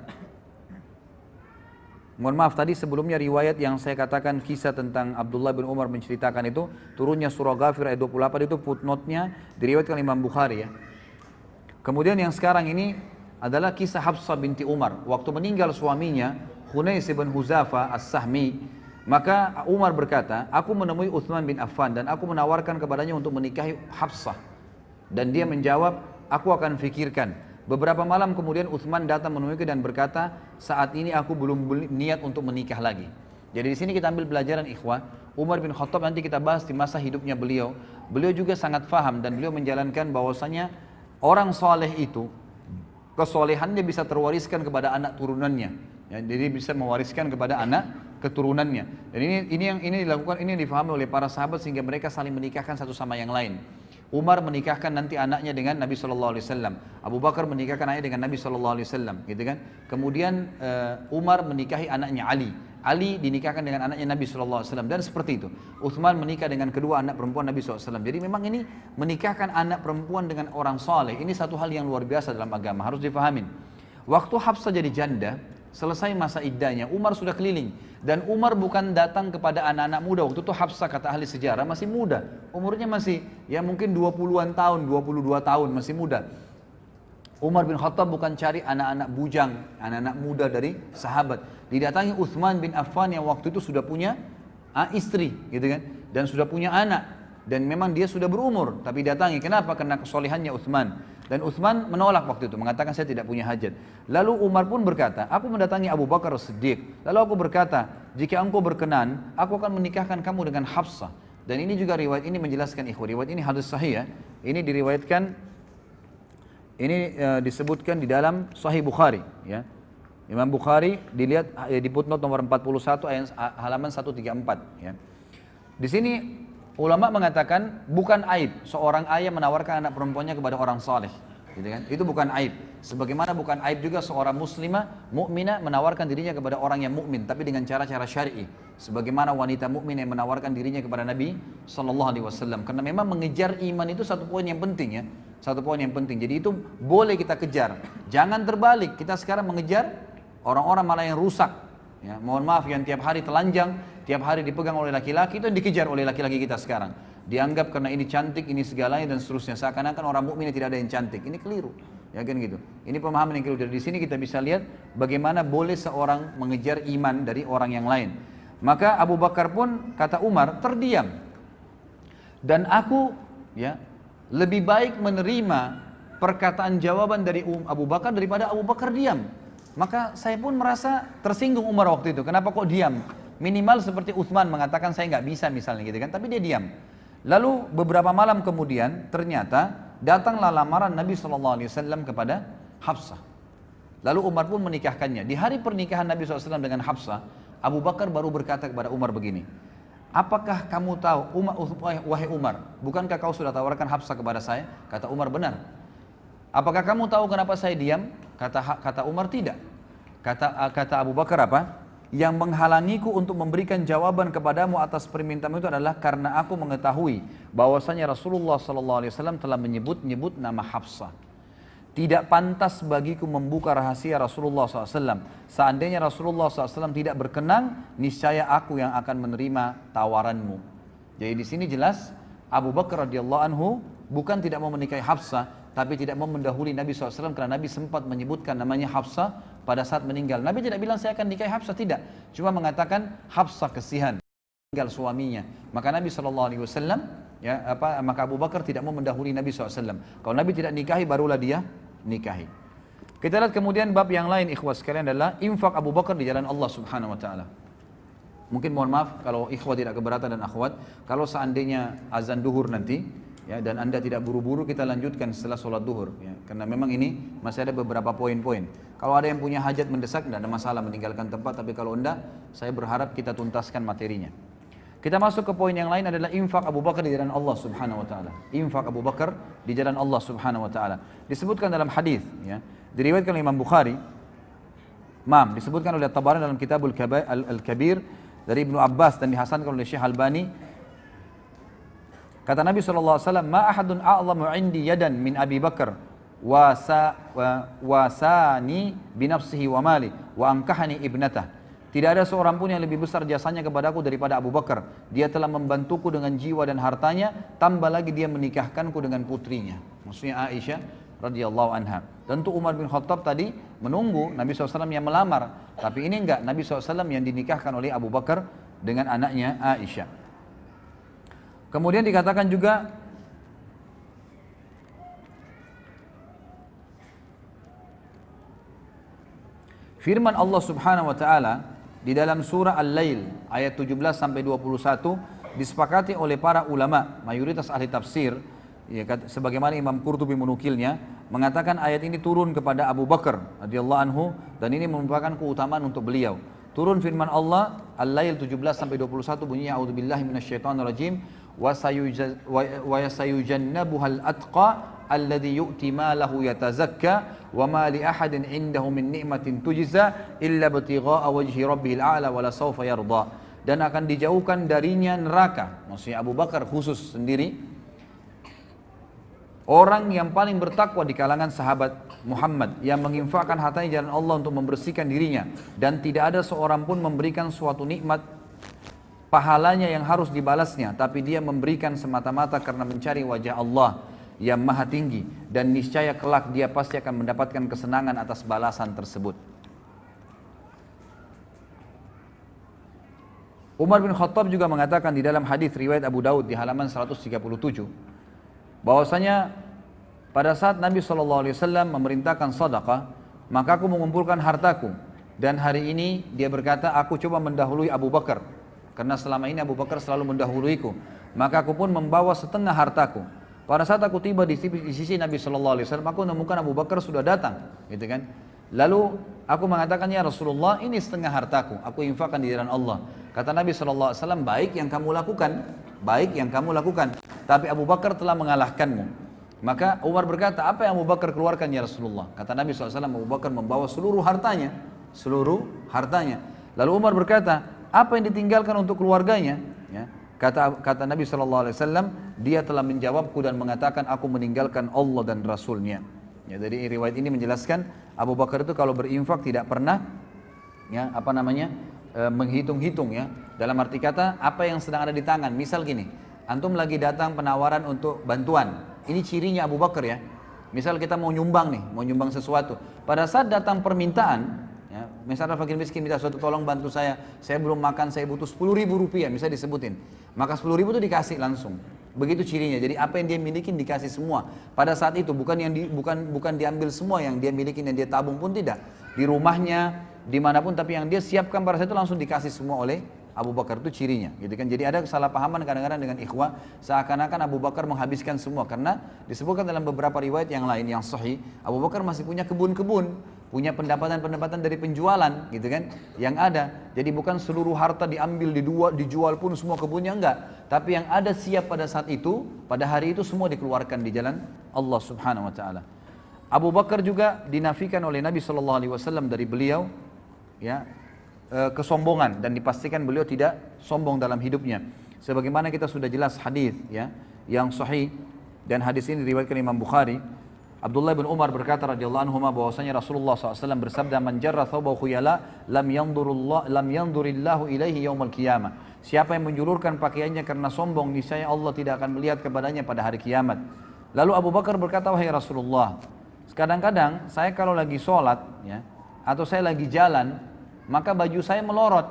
mohon maaf tadi sebelumnya riwayat yang saya katakan kisah tentang Abdullah bin Umar menceritakan itu, turunnya surah Ghafir ayat 28 itu footnote-nya diriwayatkan Imam Bukhari ya. Kemudian yang sekarang ini adalah kisah Hafsah binti Umar. Waktu meninggal suaminya, Khunais bin Huzafa As-Sahmi, maka Umar berkata, aku menemui Uthman bin Affan dan aku menawarkan kepadanya untuk menikahi Hafsah. Dan dia menjawab, aku akan fikirkan. Beberapa malam kemudian Uthman datang menemuiku dan berkata, saat ini aku belum niat untuk menikah lagi. Jadi di sini kita ambil pelajaran ikhwah, Umar bin Khattab nanti kita bahas di masa hidupnya beliau. Beliau juga sangat faham dan beliau menjalankan bahwasanya orang soleh itu, kesolehannya bisa terwariskan kepada anak turunannya. Ya, jadi bisa mewariskan kepada anak keturunannya. Dan ini dilakukan, ini difahami oleh para sahabat sehingga mereka saling menikahkan satu sama yang lain. Umar menikahkan nanti anaknya dengan Nabi SAW. Abu Bakar menikahkan anaknya dengan Nabi SAW, gitu kan? Kemudian Umar menikahi anaknya Ali. Ali dinikahkan dengan anaknya Nabi SAW, dan seperti itu. Uthman menikah dengan kedua anak perempuan Nabi SAW. Jadi memang ini menikahkan anak perempuan dengan orang saleh, ini satu hal yang luar biasa dalam agama, harus difahamin. Waktu Hafsah jadi janda, selesai masa iddahnya, Umar sudah keliling. Dan Umar bukan datang kepada anak-anak muda. Waktu itu Hafsah, kata ahli sejarah, masih muda. Umurnya masih ya mungkin 20-an tahun, 22 tahun, masih muda. Umar bin Khattab bukan cari anak-anak bujang, anak-anak muda dari sahabat. Didatangi Uthman bin Affan yang waktu itu sudah punya istri, gitu kan, dan sudah punya anak, dan memang dia sudah berumur, tapi datangi. Kenapa? Karena kesolehannya Uthman. Dan Uthman menolak waktu itu, mengatakan saya tidak punya hajat. Lalu Umar pun berkata, aku mendatangi Abu Bakar As-Siddiq. Lalu aku berkata, jika engkau berkenan, aku akan menikahkan kamu dengan Hafsah. Dan ini juga riwayat ini menjelaskan ikhwah, riwayat ini hadis sahih ya. Ini diriwayatkan, ini disebutkan di dalam Sahih Bukhari ya. Imam Bukhari dilihat di footnote nomor 41 ayat halaman 134 ya. Di sini ulama mengatakan bukan aib seorang ayah menawarkan anak perempuannya kepada orang saleh, gitu kan? Itu bukan aib. Sebagaimana bukan aib juga seorang muslimah mukminah menawarkan dirinya kepada orang yang mukmin, tapi dengan cara-cara syar'i. Sebagaimana wanita mukmin yang menawarkan dirinya kepada Nabi sallallahu alaihi wasallam. Karena memang mengejar iman itu satu poin yang penting ya. Satu poin yang penting. Jadi itu boleh kita kejar. Jangan terbalik. Kita sekarang mengejar orang-orang malah yang rusak. Ya, mohon maaf yang tiap hari telanjang, tiap hari dipegang oleh laki-laki, itu yang dikejar oleh laki-laki kita sekarang. Dianggap karena ini cantik, ini segalanya dan seterusnya. Seakan-akan orang mukmin tidak ada yang cantik. Ini keliru. Ya kan gitu. Ini pemahaman yang keliru. Dari sini kita bisa lihat bagaimana boleh seorang mengejar iman dari orang yang lain. Maka Abu Bakar pun, kata Umar, terdiam. Dan aku ya lebih baik menerima perkataan jawaban dari Abu Bakar daripada Abu Bakar diam. Maka saya pun merasa tersinggung Umar waktu itu. Kenapa kok diam? Minimal seperti Uthman mengatakan saya nggak bisa misalnya gitu kan. Tapi dia diam. Lalu beberapa malam kemudian ternyata datanglah lamaran Nabi SAW kepada Hafsah. Lalu Umar pun menikahkannya. Di hari pernikahan Nabi SAW dengan Hafsah, Abu Bakar baru berkata kepada Umar begini. Apakah kamu tahu, wahai Umar, bukankah kau sudah tawarkan Hafsah kepada saya? Kata Umar, benar. Apakah kamu tahu kenapa saya diam? Kata Umar, tidak. Kata Abu Bakar apa? Yang menghalangiku untuk memberikan jawaban kepadamu atas permintaanmu itu adalah karena aku mengetahui bahwasanya Rasulullah SAW telah menyebut nama Hafsah. Tidak pantas bagiku membuka rahasia Rasulullah SAW. Seandainya Rasulullah SAW tidak berkenan, niscaya aku yang akan menerima tawaranmu. Jadi di sini jelas Abu Bakar radhiyallahu anhu bukan tidak mau menikahi Hafsah, tapi tidak mau mendahului Nabi SAW karena Nabi sempat menyebutkan namanya Hafsah pada saat meninggal. Nabi tidak bilang saya akan nikahi Hafsah, tidak. Cuma mengatakan Hafsah kesihan, meninggal suaminya. Maka Nabi SAW, maka Abu Bakar tidak mau mendahului Nabi SAW. Kalau Nabi tidak nikahi, barulah dia nikahi. Kita lihat kemudian bab yang lain ikhwah sekalian adalah infak Abu Bakar di jalan Allah Subhanahu wa taala. Mungkin mohon maaf kalau ikhwah tidak keberatan dan akhwat, kalau seandainya azan duhur nanti ya dan Anda tidak buru-buru, kita lanjutkan setelah sholat duhur ya, karena memang ini masih ada beberapa poin-poin. Kalau ada yang punya hajat mendesak tidak ada masalah meninggalkan tempat, tapi kalau enggak saya berharap kita tuntaskan materinya. Kita masuk ke poin yang lain adalah infak Abu Bakar di jalan Allah Subhanahu wa taala. Infak Abu Bakar di jalan Allah Subhanahu wa taala. Disebutkan dalam hadis ya, diriwayatkan oleh Imam Bukhari. Disebutkan oleh Tabarani dalam Kitabul Al-Kabir dari Ibnu Abbas dan dihasankan oleh Syekh Albani. Kata Nabi SAW, "Ma ahadun a'lamu 'indi yadan min Abi Bakar wasani bi nafsihi wa mali wa ankahani ibnatah." Tidak ada seorang pun yang lebih besar jasanya kepadaku daripada Abu Bakar. Dia telah membantuku dengan jiwa dan hartanya, tambah lagi dia menikahkanku dengan putrinya. Maksudnya Aisyah radhiyallahu anha. Tentu Umar bin Khattab tadi menunggu Nabi SAW yang melamar. Tapi ini enggak, Nabi SAW yang dinikahkan oleh Abu Bakar dengan anaknya Aisyah. Kemudian dikatakan juga firman Allah Subhanahu wa taala di dalam surah Al-Lail ayat 17 sampai 21 disepakati oleh para ulama, mayoritas ahli tafsir, ya, sebagaimana Imam Qurtubi menukilnya, mengatakan ayat ini turun kepada Abu Bakar radhiyallahu anhu dan ini merupakan keutamaan untuk beliau. Turun firman Allah Al-Lail 17 sampai 21 bunyinya a'udzubillahi minasyaitonirrajim wa sayujannabuhal atqa alladhi yu'ti malahu yatazakka wa ma li ahadin indahu min ni'matin tujza illa ibtigha'a wajhi rabbihil a'la wa la sawfa yarda. Dan akan dijauhkan darinya neraka, maksudnya Abu Bakar khusus sendiri, orang yang paling bertakwa di kalangan sahabat Muhammad yang menginfakkan hartanya jalan Allah untuk membersihkan dirinya dan tidak ada seorang pun memberikan suatu nikmat pahalanya yang harus dibalasnya, tapi dia memberikan semata-mata karena mencari wajah Allah yang maha tinggi dan niscaya kelak dia pasti akan mendapatkan kesenangan atas balasan tersebut. Umar bin Khattab juga mengatakan di dalam hadis riwayat Abu Daud di halaman 137 bahwasanya pada saat Nabi SAW memerintahkan sedekah, maka aku mengumpulkan hartaku dan hari ini dia berkata aku coba mendahului Abu Bakar karena selama ini Abu Bakar selalu mendahuluiku, maka aku pun membawa setengah hartaku. Pada saat aku tiba di sisi Nabi SAW, aku menemukan Abu Bakar sudah datang, gitu kan? Lalu aku mengatakan, ya Rasulullah, ini setengah hartaku, aku infakkan di jalan Allah. Kata Nabi SAW, baik yang kamu lakukan, tapi Abu Bakar telah mengalahkanmu. Maka Umar berkata, apa yang Abu Bakar keluarkan ya Rasulullah? Kata Nabi SAW, Abu Bakar membawa seluruh hartanya. Lalu Umar berkata, apa yang ditinggalkan untuk keluarganya? Ya. Kata Nabi SAW, dia telah menjawabku dan mengatakan, aku meninggalkan Allah dan Rasulnya. Ya, dari riwayat ini menjelaskan Abu Bakar itu kalau berinfak tidak pernah menghitung-hitung ya. Dalam arti kata apa yang sedang ada di tangan. Misal gini, antum lagi datang penawaran untuk bantuan. Ini cirinya Abu Bakar ya. Misal kita mau nyumbang sesuatu. Pada saat datang permintaan, ya, misalnya fakir miskin minta sesuatu, tolong bantu saya belum makan, saya butuh 10.000 rupiah, bisa disebutin. Maka 10.000 itu dikasih langsung. Begitu cirinya. Jadi apa yang dia miliki dikasih semua. Pada saat itu bukan diambil semua yang dia miliki dan dia tabung pun tidak. Di rumahnya, dimanapun, tapi yang dia siapkan pada saat itu langsung dikasih semua oleh Abu Bakar, itu cirinya, gitu kan. Jadi ada kesalahpahaman kadang-kadang dengan ikhwah, seakan-akan Abu Bakar menghabiskan semua, karena disebutkan dalam beberapa riwayat yang lain yang sahih, Abu Bakar masih punya kebun-kebun, punya pendapatan-pendapatan dari penjualan, gitu kan, yang ada. Jadi bukan seluruh harta diambil, dijual pun semua kebunnya, enggak. Tapi yang ada siap pada saat itu, pada hari itu semua dikeluarkan di jalan Allah Subhanahu Wa Taala. Abu Bakar juga dinafikan oleh Nabi SAW dari beliau, ya, kesombongan, dan dipastikan beliau tidak sombong dalam hidupnya. Sebagaimana kita sudah jelas hadis ya yang sahih, dan hadis ini diriwayatkan Imam Bukhari. Abdullah bin Umar berkata radhiyallahu anhu bahwasanya Rasulullah SAW bersabda, man jarra thawbahu khuyala lam yandurillahu ilaihi yaumal qiyamah. Siapa yang menjulurkan pakaiannya karena sombong, niscaya Allah tidak akan melihat kepadanya pada hari kiamat. Lalu Abu Bakar berkata, wahai Rasulullah, kadang-kadang saya kalau lagi sholat ya, atau saya lagi jalan, maka baju saya melorot,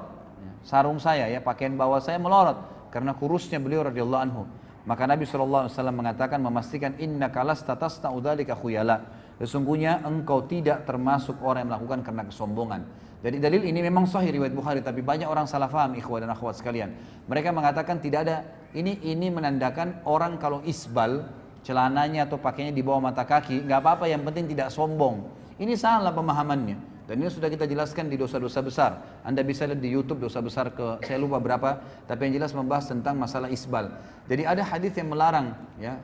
sarung saya ya, pakaian bawah saya melorot karena kurusnya beliau radhiyallahu anhu. Maka Nabi SAW mengatakan, memastikan innaka lasta tasna'u dzalika khuyala. Sesungguhnya engkau tidak termasuk orang yang melakukan karena kesombongan. Jadi dalil ini memang sahih riwayat Bukhari, tapi banyak orang salah faham ikhwah dan akhwat sekalian. Mereka mengatakan tidak ada, ini menandakan orang kalau isbal celananya atau pakainya di bawah mata kaki, nggak apa-apa, yang penting tidak sombong. Ini salah pemahamannya. Dan ini sudah kita jelaskan di dosa-dosa besar. Anda bisa lihat di YouTube dosa besar saya lupa berapa, tapi yang jelas membahas tentang masalah isbal. Jadi ada hadis yang melarang, ya,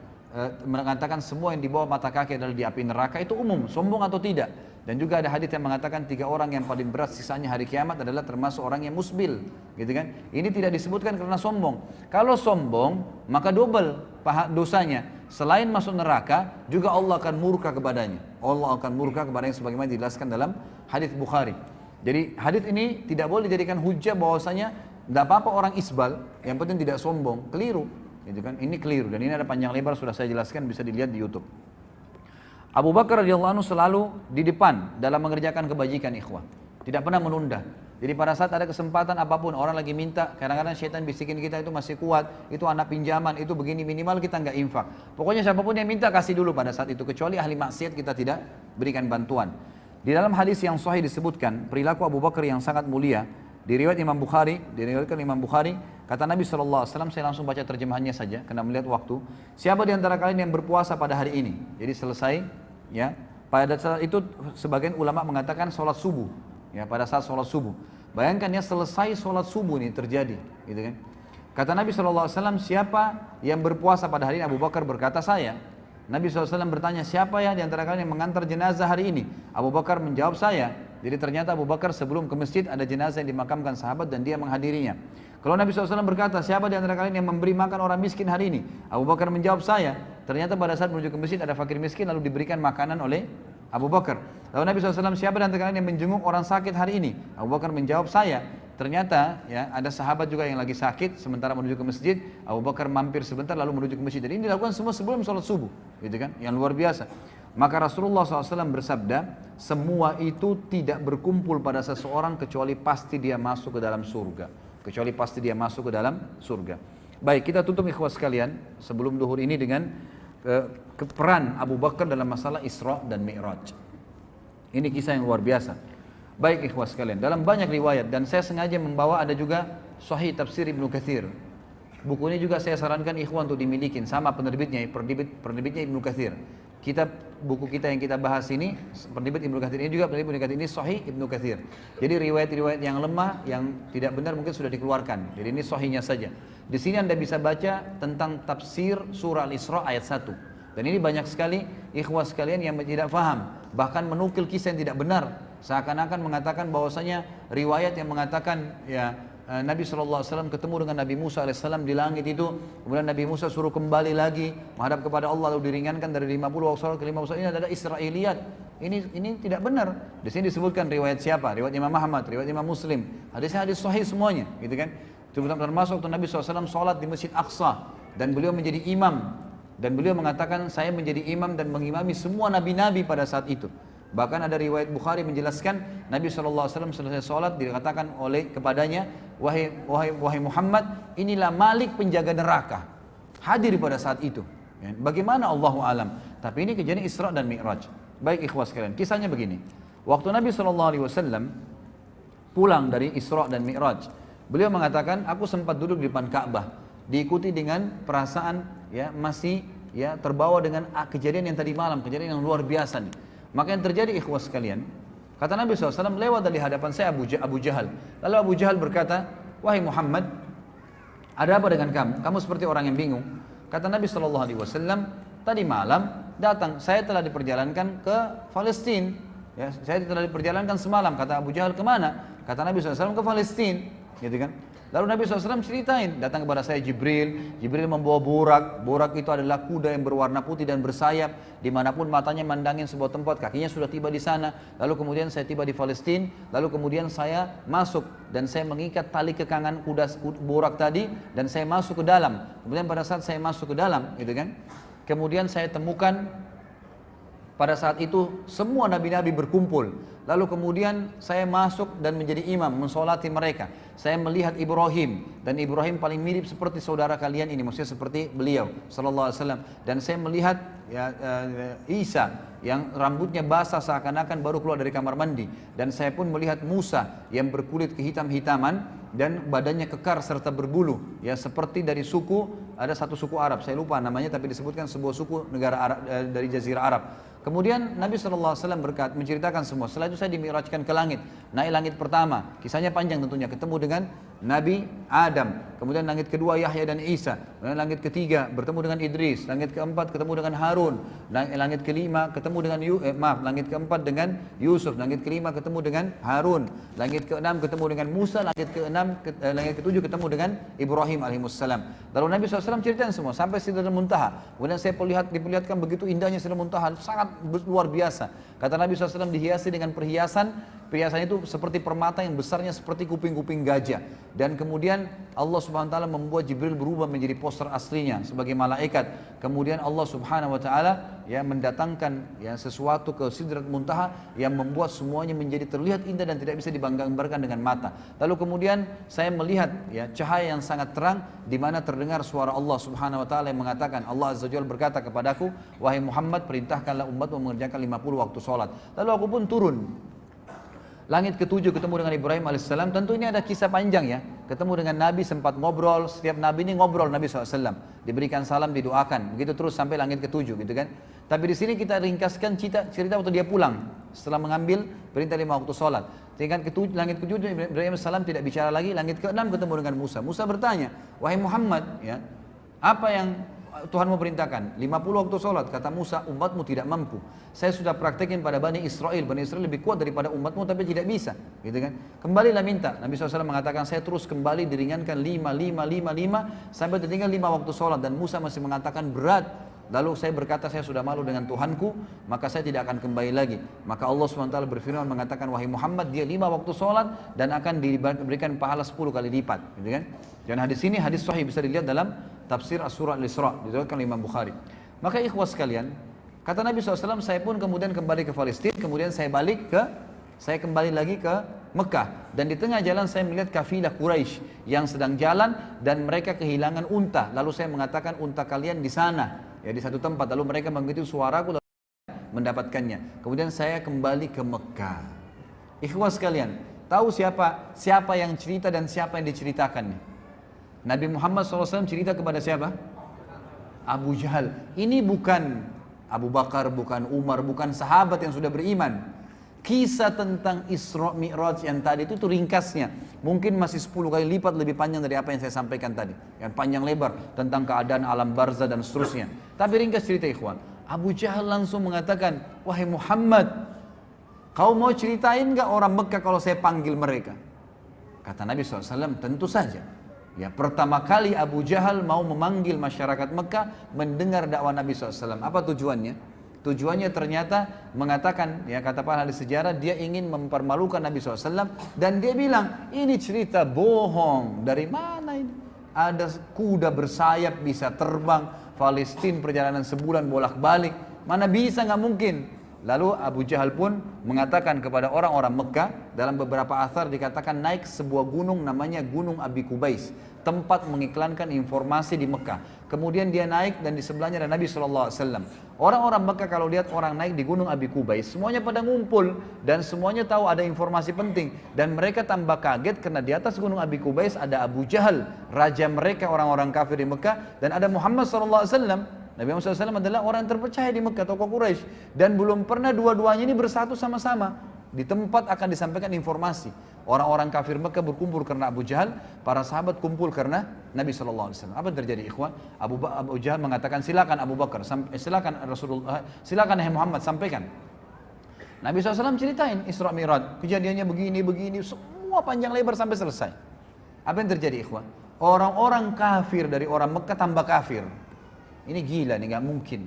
mengatakan semua yang di bawah mata kaki adalah di api neraka, itu umum, sombong atau tidak. Dan juga ada hadis yang mengatakan 3 orang yang paling berat sisanya hari kiamat adalah termasuk orang yang musbil, gitu kan? Ini tidak disebutkan karena sombong. Kalau sombong, maka double dosanya. Selain masuk neraka, juga Allah akan murka kepadanya. Allah akan murka kepadanya sebagaimana dijelaskan dalam hadis Bukhari. Jadi hadis ini tidak boleh dijadikan hujah bahwasanya tidak apa-apa orang isbal, yang penting tidak sombong. Keliru, gitu kan? Ini keliru, dan ini ada panjang lebar sudah saya jelaskan, bisa dilihat di YouTube. Abu Bakar radhiyallahu anhu selalu di depan dalam mengerjakan kebajikan ikhwah. Tidak pernah menunda. Jadi pada saat ada kesempatan apapun, orang lagi minta, kadang-kadang syaitan bisikin kita itu masih kuat, itu anak pinjaman, itu begini, minimal kita nggak infak. Pokoknya siapapun yang minta kasih dulu pada saat itu, kecuali ahli maksiat kita tidak berikan bantuan. Di dalam hadis yang sahih disebutkan perilaku Abu Bakar yang sangat mulia. Diriwayatkan Imam Bukhari, kata Nabi SAW, saya langsung baca terjemahannya saja karena melihat waktu. Siapa di antara kalian yang berpuasa pada hari ini? Jadi selesai ya. Pada saat itu sebagian ulama mengatakan sholat subuh, ya pada saat sholat subuh. Bayangkan ya selesai sholat subuh ini terjadi, gitu kan. Kata Nabi SAW, siapa yang berpuasa pada hari ini? Abu Bakar berkata, saya. Nabi SAW bertanya, siapa ya di antara kalian yang mengantar jenazah hari ini? Abu Bakar menjawab, saya. Jadi ternyata Abu Bakar sebelum ke masjid ada jenazah yang dimakamkan sahabat dan dia menghadirinya. Kalau Nabi SAW berkata, siapa di antara kalian yang memberi makan orang miskin hari ini? Abu Bakar menjawab, saya. Ternyata pada saat menuju ke masjid ada fakir miskin lalu diberikan makanan oleh Abu Bakar. Lalu Nabi SAW, siapa di antara kalian yang menjenguk orang sakit hari ini? Abu Bakar menjawab, saya. Ternyata ya ada sahabat juga yang lagi sakit sementara menuju ke masjid, Abu Bakar mampir sebentar lalu menuju ke masjid. Jadi ini dilakukan semua sebelum sholat subuh, gitu kan? Yang luar biasa. Maka Rasulullah SAW bersabda, semua itu tidak berkumpul pada seseorang kecuali pasti dia masuk ke dalam surga. Kecuali pasti dia masuk ke dalam surga. Baik, kita tutup ikhwas sekalian sebelum duhur ini dengan peran Abu Bakar dalam masalah Isra dan Mi'raj. Ini kisah yang luar biasa. Baik ikhwas sekalian, dalam banyak riwayat dan saya sengaja membawa ada juga Sahih Tafsir Ibnu Katsir. Buku ini juga saya sarankan ikhwan untuk dimiliki, sama penerbitnya Ibnu Katsir. Buku kita yang kita bahas ini, penerbit Ibnu Katsir ini juga penerbit Ibnu Katsir ini Sahih Ibnu Katsir. Jadi riwayat-riwayat yang lemah, yang tidak benar mungkin sudah dikeluarkan. Jadi ini sahihnya saja. Di sini Anda bisa baca tentang tafsir surah Al-Isra ayat 1. Dan ini banyak sekali ikhwas sekalian yang tidak faham, bahkan menukil kisah yang tidak benar. Seakan-akan mengatakan bahwasanya riwayat yang mengatakan ya Nabi SAW ketemu dengan Nabi Musa AS di langit itu, kemudian Nabi Musa suruh kembali lagi menghadap kepada Allah lalu diringankan dari 50 waktu sholat ke 50 waktu. Ini adalah Israiliyat. Ini tidak benar. Di sini disebutkan riwayat siapa? Riwayat Imam Ahmad, riwayat Imam Muslim. Hadisnya hadis sahih semuanya, gitu kan? Termasuk waktu Nabi SAW sholat di Masjid Aqsa dan beliau menjadi imam. Dan beliau mengatakan saya menjadi imam dan mengimami semua nabi-nabi pada saat itu. Bahkan ada riwayat Bukhari menjelaskan Nabi SAW selesai sholat dikatakan oleh kepadanya, wahai Muhammad, inilah Malik penjaga neraka. Hadir pada saat itu. Bagaimana Allahu alam. Tapi ini kejadian Isra dan Mi'raj. Baik ikhwas sekalian, kisahnya begini. Waktu Nabi SAW pulang dari Isra dan Mi'raj, beliau mengatakan, aku sempat duduk di depan Ka'bah, diikuti dengan perasaan ya masih ya terbawa dengan kejadian yang tadi malam, kejadian yang luar biasa nih. Maka yang terjadi ikhwas sekalian, kata Nabi SAW, lewat dari hadapan saya Abu Jahal. Lalu Abu Jahal berkata, wahai Muhammad, ada apa dengan kamu? Kamu seperti orang yang bingung. Kata Nabi SAW, tadi malam datang, saya telah diperjalankan ke Palestina. Ya, saya telah diperjalankan semalam. Kata Abu Jahal, kemana? Kata Nabi SAW, ke Palestina. Gitu kan? Lalu Nabi SAW ceritain, datang kepada saya Jibril membawa burak itu adalah kuda yang berwarna putih dan bersayap, dimanapun matanya mandangin sebuah tempat, kakinya sudah tiba di sana. Lalu kemudian saya tiba di Palestina, lalu kemudian saya masuk dan saya mengikat tali kekangan kuda burak tadi dan saya masuk ke dalam. Kemudian pada saat saya masuk ke dalam, gitu kan, kemudian saya temukan pada saat itu semua nabi-nabi berkumpul. Lalu kemudian saya masuk dan menjadi imam, mensolati mereka. Saya melihat Ibrahim, dan Ibrahim paling mirip seperti saudara kalian ini, maksudnya seperti beliau sallallahu alaihi wasallam. Dan saya melihat ya, Isa yang rambutnya basah seakan-akan baru keluar dari kamar mandi. Dan saya pun melihat Musa yang berkulit kehitam-hitaman dan badannya kekar serta berbulu, ya seperti dari suku, ada satu suku Arab, saya lupa namanya, tapi disebutkan sebuah suku negara Arab, dari Jazirah Arab. Kemudian Nabi SAW menceritakan semua. Setelah itu saya dimi'rajkan ke langit. Naik langit pertama, kisahnya panjang tentunya, ketemu dengan Nabi Adam. Kemudian langit kedua Yahya dan Isa. Kemudian langit ketiga bertemu dengan Idris. Langit keempat ketemu dengan Harun. Langit kelima ketemu dengan langit keempat dengan Yusuf. Langit kelima ketemu dengan Harun. Langit keenam ketemu dengan Musa. Langit ketujuh ketemu dengan Ibrahim alaihissalam. Lalu Nabi SAW ceritakan semua sampai Sidratul Muntaha. Kemudian saya diperlihatkan begitu indahnya Sidratul Muntaha, sangat luar biasa. Kata Nabi SAW dihiasi dengan perhiasan itu seperti permata yang besarnya seperti kuping-kuping gajah. Dan kemudian Allah Subhanahu wa taala membuat Jibril berubah menjadi poster aslinya sebagai malaikat. Kemudian Allah Subhanahu wa taala ya mendatangkan ya sesuatu ke Sidratul Muntaha yang membuat semuanya menjadi terlihat indah dan tidak bisa digambarkan dengan mata. Lalu kemudian saya melihat ya cahaya yang sangat terang di mana terdengar suara Allah Subhanahu wa taala yang mengatakan, Allah Azza wa Jalla berkata kepadaku, wahai Muhammad, perintahkanlah umatmu mengerjakan 50 waktu sholat. Lalu aku pun turun. Langit ketujuh ketemu dengan Ibrahim alaihissalam. Tentu ini ada kisah panjang ya. Ketemu dengan Nabi, sempat ngobrol. Setiap Nabi ini ngobrol Nabi SAW. Diberikan salam, didoakan. Begitu terus sampai langit ketujuh gitu kan. Tapi di sini kita ringkaskan cerita waktu dia pulang. Setelah mengambil perintah 5 waktu sholat. Langit ketujuh Ibrahim alaihissalam tidak bicara lagi. Langit ke-6 ketemu dengan Musa. Musa bertanya, wahai Muhammad, ya, apa yang Tuhan mau perintahkan? 50 waktu sholat. Kata Musa, umatmu tidak mampu. Saya sudah praktekin pada Bani Israel. Bani Israel lebih kuat daripada umatmu tapi tidak bisa. Gitu kan? Kembalilah minta. Nabi SAW mengatakan, saya terus kembali diringankan 5 sampai tertinggal 5 waktu sholat. Dan Musa masih mengatakan berat. Lalu saya berkata, saya sudah malu dengan Tuhanku, maka saya tidak akan kembali lagi. Maka Allah SWT berfirman mengatakan, wahai Muhammad, dia 5 waktu sholat dan akan diberikan pahala 10 kali lipat. Gitu kan? Dan hadis ini hadis sahih, bisa dilihat dalam tafsir As-Surah Al-Isra, diriwayatkan oleh Imam Bukhari. Maka ikhwas sekalian, kata Nabi SAW, saya pun kemudian kembali ke Palestina, kemudian saya kembali lagi ke Mekah. Dan di tengah jalan saya melihat kafilah Quraisy yang sedang jalan dan mereka kehilangan unta. Lalu saya mengatakan, unta kalian di sana, ya di satu tempat. Lalu mereka mengikuti suaraku lalu mendapatkannya. Kemudian saya kembali ke Mekah. Ikhwas sekalian, tahu siapa yang cerita dan siapa yang diceritakan? Nabi Muhammad SAW cerita kepada siapa? Abu Jahal. Ini bukan Abu Bakar, bukan Umar, bukan sahabat yang sudah beriman. Kisah tentang Isra Mi'raj yang tadi itu ringkasnya. Mungkin masih 10 kali lipat lebih panjang dari apa yang saya sampaikan tadi. Yang panjang lebar tentang keadaan alam barzah dan seterusnya. Tapi ringkas cerita ikhwan. Abu Jahal langsung mengatakan, wahai Muhammad, kau mau ceritain gak orang Mekah kalau saya panggil mereka? Kata Nabi SAW, tentu saja. Ya, pertama kali Abu Jahal mau memanggil masyarakat Mekah mendengar dakwah Nabi SAW. Apa tujuannya? Tujuannya ternyata mengatakan, ya kata para ahli sejarah, dia ingin mempermalukan Nabi SAW. Dan dia bilang, ini cerita bohong. Dari mana ini? Ada kuda bersayap bisa terbang, Palestina perjalanan sebulan bolak-balik. Mana bisa, nggak mungkin. Lalu Abu Jahal pun mengatakan kepada orang-orang Mekah, dalam beberapa athar dikatakan naik sebuah gunung namanya Gunung Abi Kubais, tempat mengiklankan informasi di Mekah. Kemudian dia naik dan di sebelahnya ada Nabi SAW. Orang-orang Mekah kalau lihat orang naik di Gunung Abi Kubais, semuanya pada ngumpul dan semuanya tahu ada informasi penting. Dan mereka tambah kaget karena di atas Gunung Abi Kubais ada Abu Jahal, raja mereka orang-orang kafir di Mekah, dan ada Muhammad SAW. Nabi Muhammad SAW adalah orang yang terpercaya di Mekah, tokoh Quraisy, dan belum pernah dua-duanya ini bersatu sama-sama. Di tempat akan disampaikan informasi. Orang-orang kafir Mekah berkumpul karena Abu Jahal, para sahabat kumpul karena Nabi SAW. Apa yang terjadi ikhwan? Abu Jahal mengatakan, silakan Abu Bakar, silakan Rasulullah, silakan Muhammad, sampaikan. Nabi SAW ceritain Isra Mi'raj, kejadiannya begini, semua panjang lebar sampai selesai. Apa yang terjadi ikhwan? Orang-orang kafir dari orang Mekah tambah kafir. Ini gila nih, gak mungkin.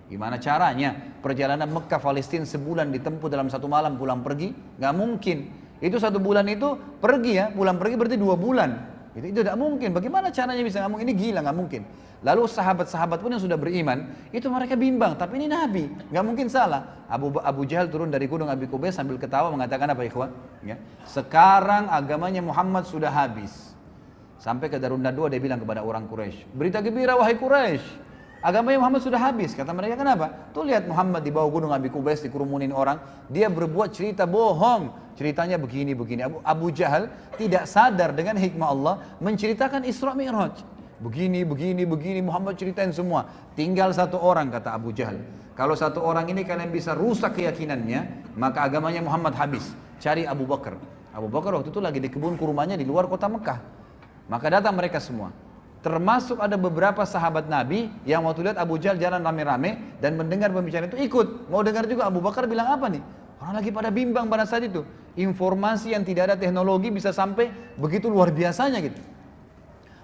Gimana caranya? Perjalanan Mekah Palestina sebulan ditempuh dalam satu malam pulang pergi? Gak mungkin. Itu satu bulan itu pergi ya, pulang pergi berarti 2 bulan. Itu tidak mungkin. Bagaimana caranya bisa ngomong ini gila, gak mungkin. Lalu sahabat-sahabat pun yang sudah beriman, itu mereka bimbang. Tapi ini Nabi, gak mungkin salah. Abu Jahal turun dari gunung Abi Kubais sambil ketawa mengatakan apa ikhwan? Ya. Sekarang agamanya Muhammad sudah habis. Sampai ke Darun Nadwa dia bilang kepada orang Quraisy, berita gembira wahai Quraisy, agamanya Muhammad sudah habis. Kata mereka, kenapa? Tuh lihat Muhammad di bawah gunung Abi Kubais dikerumunin orang. Dia berbuat cerita bohong. Ceritanya begini. Abu Jahal tidak sadar dengan hikmah Allah menceritakan Isra Mi'raj. Begini. Muhammad ceritain semua. Tinggal satu orang, kata Abu Jahal. Kalau satu orang ini kalian bisa rusak keyakinannya, maka agamanya Muhammad habis. Cari Abu Bakar. Abu Bakar waktu itu lagi di kebun kurmanya di luar kota Mekah. Maka datang mereka semua. Termasuk ada beberapa sahabat Nabi yang waktu lihat Abu Jahal jalan rame-rame dan mendengar pembicaraan itu ikut. Mau dengar juga. Abu Bakar bilang apa nih? Orang lagi pada bimbang pada saat itu. Informasi yang tidak ada teknologi bisa sampai begitu luar biasanya gitu.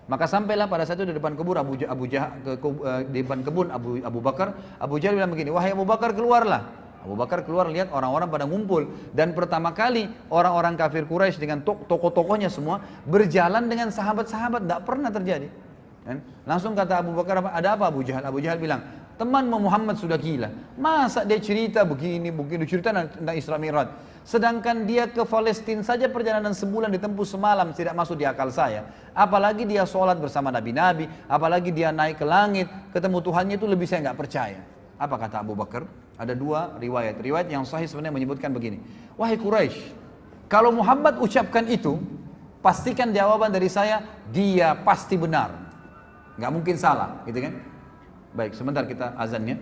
Maka sampailah pada saat itu di depan kebun di depan kebun Abu Bakar. Abu Jahal bilang begini, wahai Abu Bakar keluarlah. Abu Bakar keluar, lihat orang-orang pada ngumpul. Dan pertama kali orang-orang kafir Quraisy dengan tokoh-tokohnya semua berjalan dengan sahabat-sahabat. Tidak pernah terjadi. Langsung kata Abu Bakar, ada apa Abu Jahal? Abu Jahal bilang, teman Muhammad sudah gila. Masa dia cerita begini, cerita tentang Isra Mi'raj. Sedangkan dia ke Palestina saja perjalanan sebulan ditempuh semalam, tidak masuk di akal saya. Apalagi dia sholat bersama Nabi-Nabi, apalagi dia naik ke langit, ketemu Tuhannya itu lebih saya nggak percaya. Apa kata Abu Bakar? Ada 2 riwayat. Riwayat yang sahih sebenarnya menyebutkan begini. Wahai Quraisy, Kalau Muhammad ucapkan itu, pastikan jawaban dari saya, dia pasti benar. Nggak mungkin salah, gitu kan? Baik, sebentar kita azannya.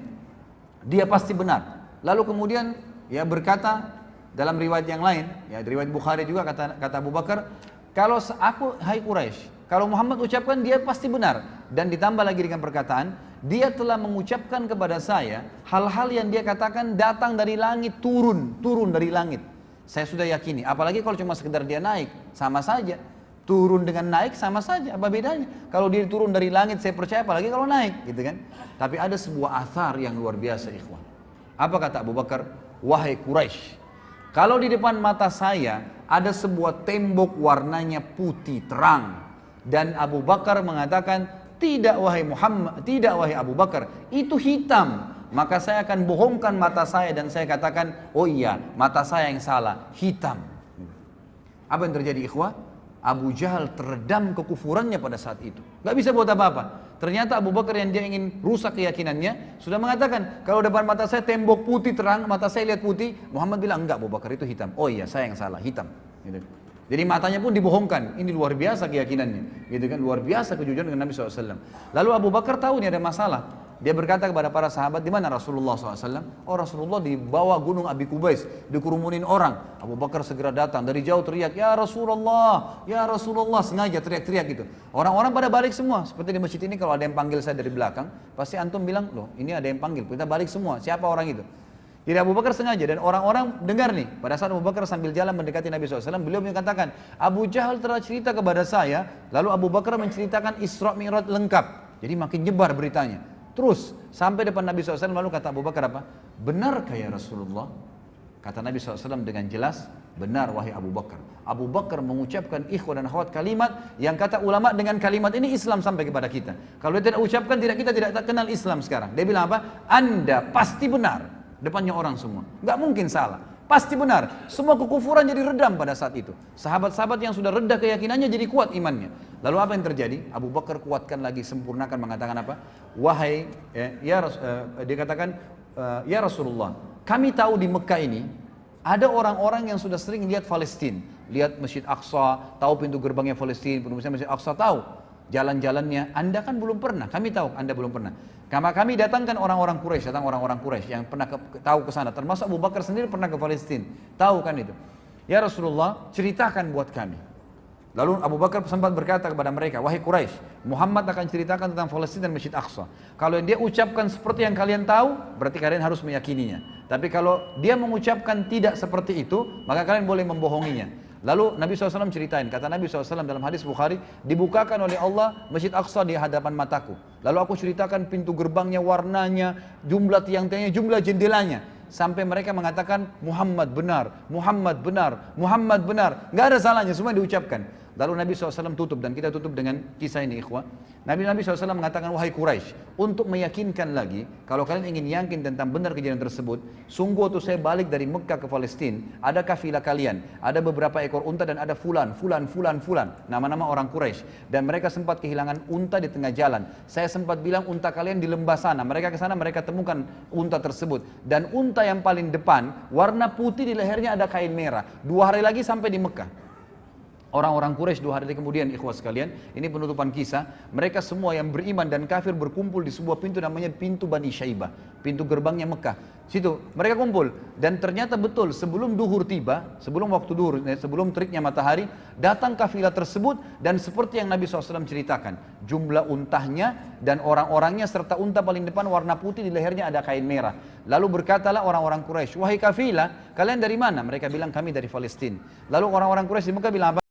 Dia pasti benar. Lalu kemudian ya berkata dalam riwayat yang lain, ya riwayat Bukhari juga kata Abu Bakar, kalau aku, hai Quraisy, kalau Muhammad ucapkan dia pasti benar. Dan ditambah lagi dengan perkataan, dia telah mengucapkan kepada saya hal-hal yang dia katakan datang dari langit, turun dari langit. Saya sudah yakini, apalagi kalau cuma sekedar dia naik, sama saja. Turun dengan naik sama saja, apa bedanya? Kalau dia turun dari langit saya percaya, apalagi kalau naik, gitu kan? Tapi ada sebuah athar yang luar biasa, ikhwan. Apa kata Abu Bakar? Wahai Quraisy, kalau di depan mata saya ada sebuah tembok warnanya putih terang, dan Abu Bakar mengatakan, tidak wahai Muhammad, tidak wahai Abu Bakar, itu hitam. Maka saya akan bohongkan mata saya dan saya katakan, oh iya, mata saya yang salah, hitam. Apa yang terjadi, ikhwah? Abu Jahal teredam kekufurannya pada saat itu. Gak bisa buat apa-apa. Ternyata Abu Bakar yang dia ingin rusak keyakinannya, sudah mengatakan, kalau depan mata saya tembok putih terang, mata saya lihat putih. Muhammad bilang, enggak Abu Bakar, itu hitam. Oh iya, saya yang salah, hitam. Gitu. Jadi matanya pun dibohongkan. Ini luar biasa keyakinannya, gitu kan? Luar biasa kejujuran dengan Nabi SAW. Lalu Abu Bakar tahu ini ada masalah. Dia berkata kepada para sahabat, di mana Rasulullah SAW? Oh, Rasulullah di bawah gunung Abi Kubais, dikerumunin orang. Abu Bakar segera datang dari jauh teriak, ya Rasulullah, ya Rasulullah, sengaja teriak-teriak gitu. Orang-orang pada balik semua. Seperti di masjid ini kalau ada yang panggil saya dari belakang, pasti antum bilang, loh ini ada yang panggil, kita balik semua. Siapa orang itu? Jadi Abu Bakar sengaja, dan orang-orang dengar nih. Pada saat Abu Bakar sambil jalan mendekati Nabi SAW, beliau mengatakan, Abu Jahal telah cerita kepada saya, lalu Abu Bakar menceritakan Isra Mi'raj lengkap. Jadi makin nyebar beritanya. Terus sampai depan Nabi SAW, lalu kata Abu Bakar apa? Benarkah ya Rasulullah? Kata Nabi SAW dengan jelas, benar wahai Abu Bakar. Abu Bakar mengucapkan ikhwan dan akhwat kalimat yang kata ulama dengan kalimat ini Islam sampai kepada kita. Kalau dia tidak ucapkan, kita tidak kenal Islam sekarang. Dia bilang apa? Anda pasti benar. Depannya orang semua, nggak mungkin salah, pasti benar. Semua kekufuran jadi redam pada saat itu. Sahabat-sahabat yang sudah reda keyakinannya jadi kuat imannya. Lalu apa yang terjadi? Abu Bakar kuatkan lagi, sempurnakan, mengatakan apa? Wahai, dia katakan, ya Rasulullah, kami tahu di Mekah ini ada orang-orang yang sudah sering lihat Palestina, lihat Masjid Aqsa, tahu pintu gerbangnya Palestina, pintu Masjid Aqsa, tahu jalan-jalannya. Anda kan belum pernah, kami tahu Anda belum pernah. Kami datangkan orang-orang Quraisy, yang pernah tahu ke sana, termasuk Abu Bakar sendiri pernah ke Palestina, tahu kan itu. Ya Rasulullah, ceritakan buat kami. Lalu Abu Bakar sempat berkata kepada mereka, wahai Quraisy, Muhammad akan ceritakan tentang Palestina dan Masjid Aqsa. Kalau dia ucapkan seperti yang kalian tahu, berarti kalian harus meyakininya. Tapi kalau dia mengucapkan tidak seperti itu, maka kalian boleh membohonginya. Lalu Nabi SAW ceritain, kata Nabi SAW dalam hadis Bukhari, dibukakan oleh Allah Masjid Aqsa di hadapan mataku. Lalu aku ceritakan pintu gerbangnya, warnanya, jumlah tiang-tiangnya, jumlah jendelanya. Sampai mereka mengatakan, Muhammad benar, Muhammad benar, Muhammad benar. Nggak ada salahnya, semua diucapkan. Lalu Nabi SAW tutup, dan kita tutup dengan kisah ini, ikhwah. Nabi SAW mengatakan, wahai Quraisy, untuk meyakinkan lagi, kalau kalian ingin yakin tentang benar kejadian tersebut, sungguh waktu saya balik dari Mekah ke Palestina, ada kafilah kalian, ada beberapa ekor unta dan ada fulan, nama-nama orang Quraisy, dan mereka sempat kehilangan unta di tengah jalan. Saya sempat bilang unta kalian di lembah sana, mereka ke sana, mereka temukan unta tersebut, dan unta yang paling depan warna putih, di lehernya ada kain merah. 2 hari lagi sampai di Mekah. Orang-orang Quraisy 2 hari kemudian, ikhwas sekalian, ini penutupan kisah, mereka semua yang beriman dan kafir berkumpul di sebuah pintu namanya pintu Bani Syaibah, pintu gerbangnya Mekah. Situ mereka kumpul, dan ternyata betul sebelum duhur tiba, sebelum waktu duhur, sebelum teriknya matahari, datang kafilah tersebut, dan seperti yang Nabi SAW ceritakan, jumlah untahnya dan orang-orangnya serta unta paling depan warna putih, di lehernya ada kain merah. Lalu berkatalah orang-orang Quraisy, wahai kafilah, kalian dari mana? Mereka bilang kami dari Palestina. Lalu orang-orang Quraisy di Mekah bilang apa?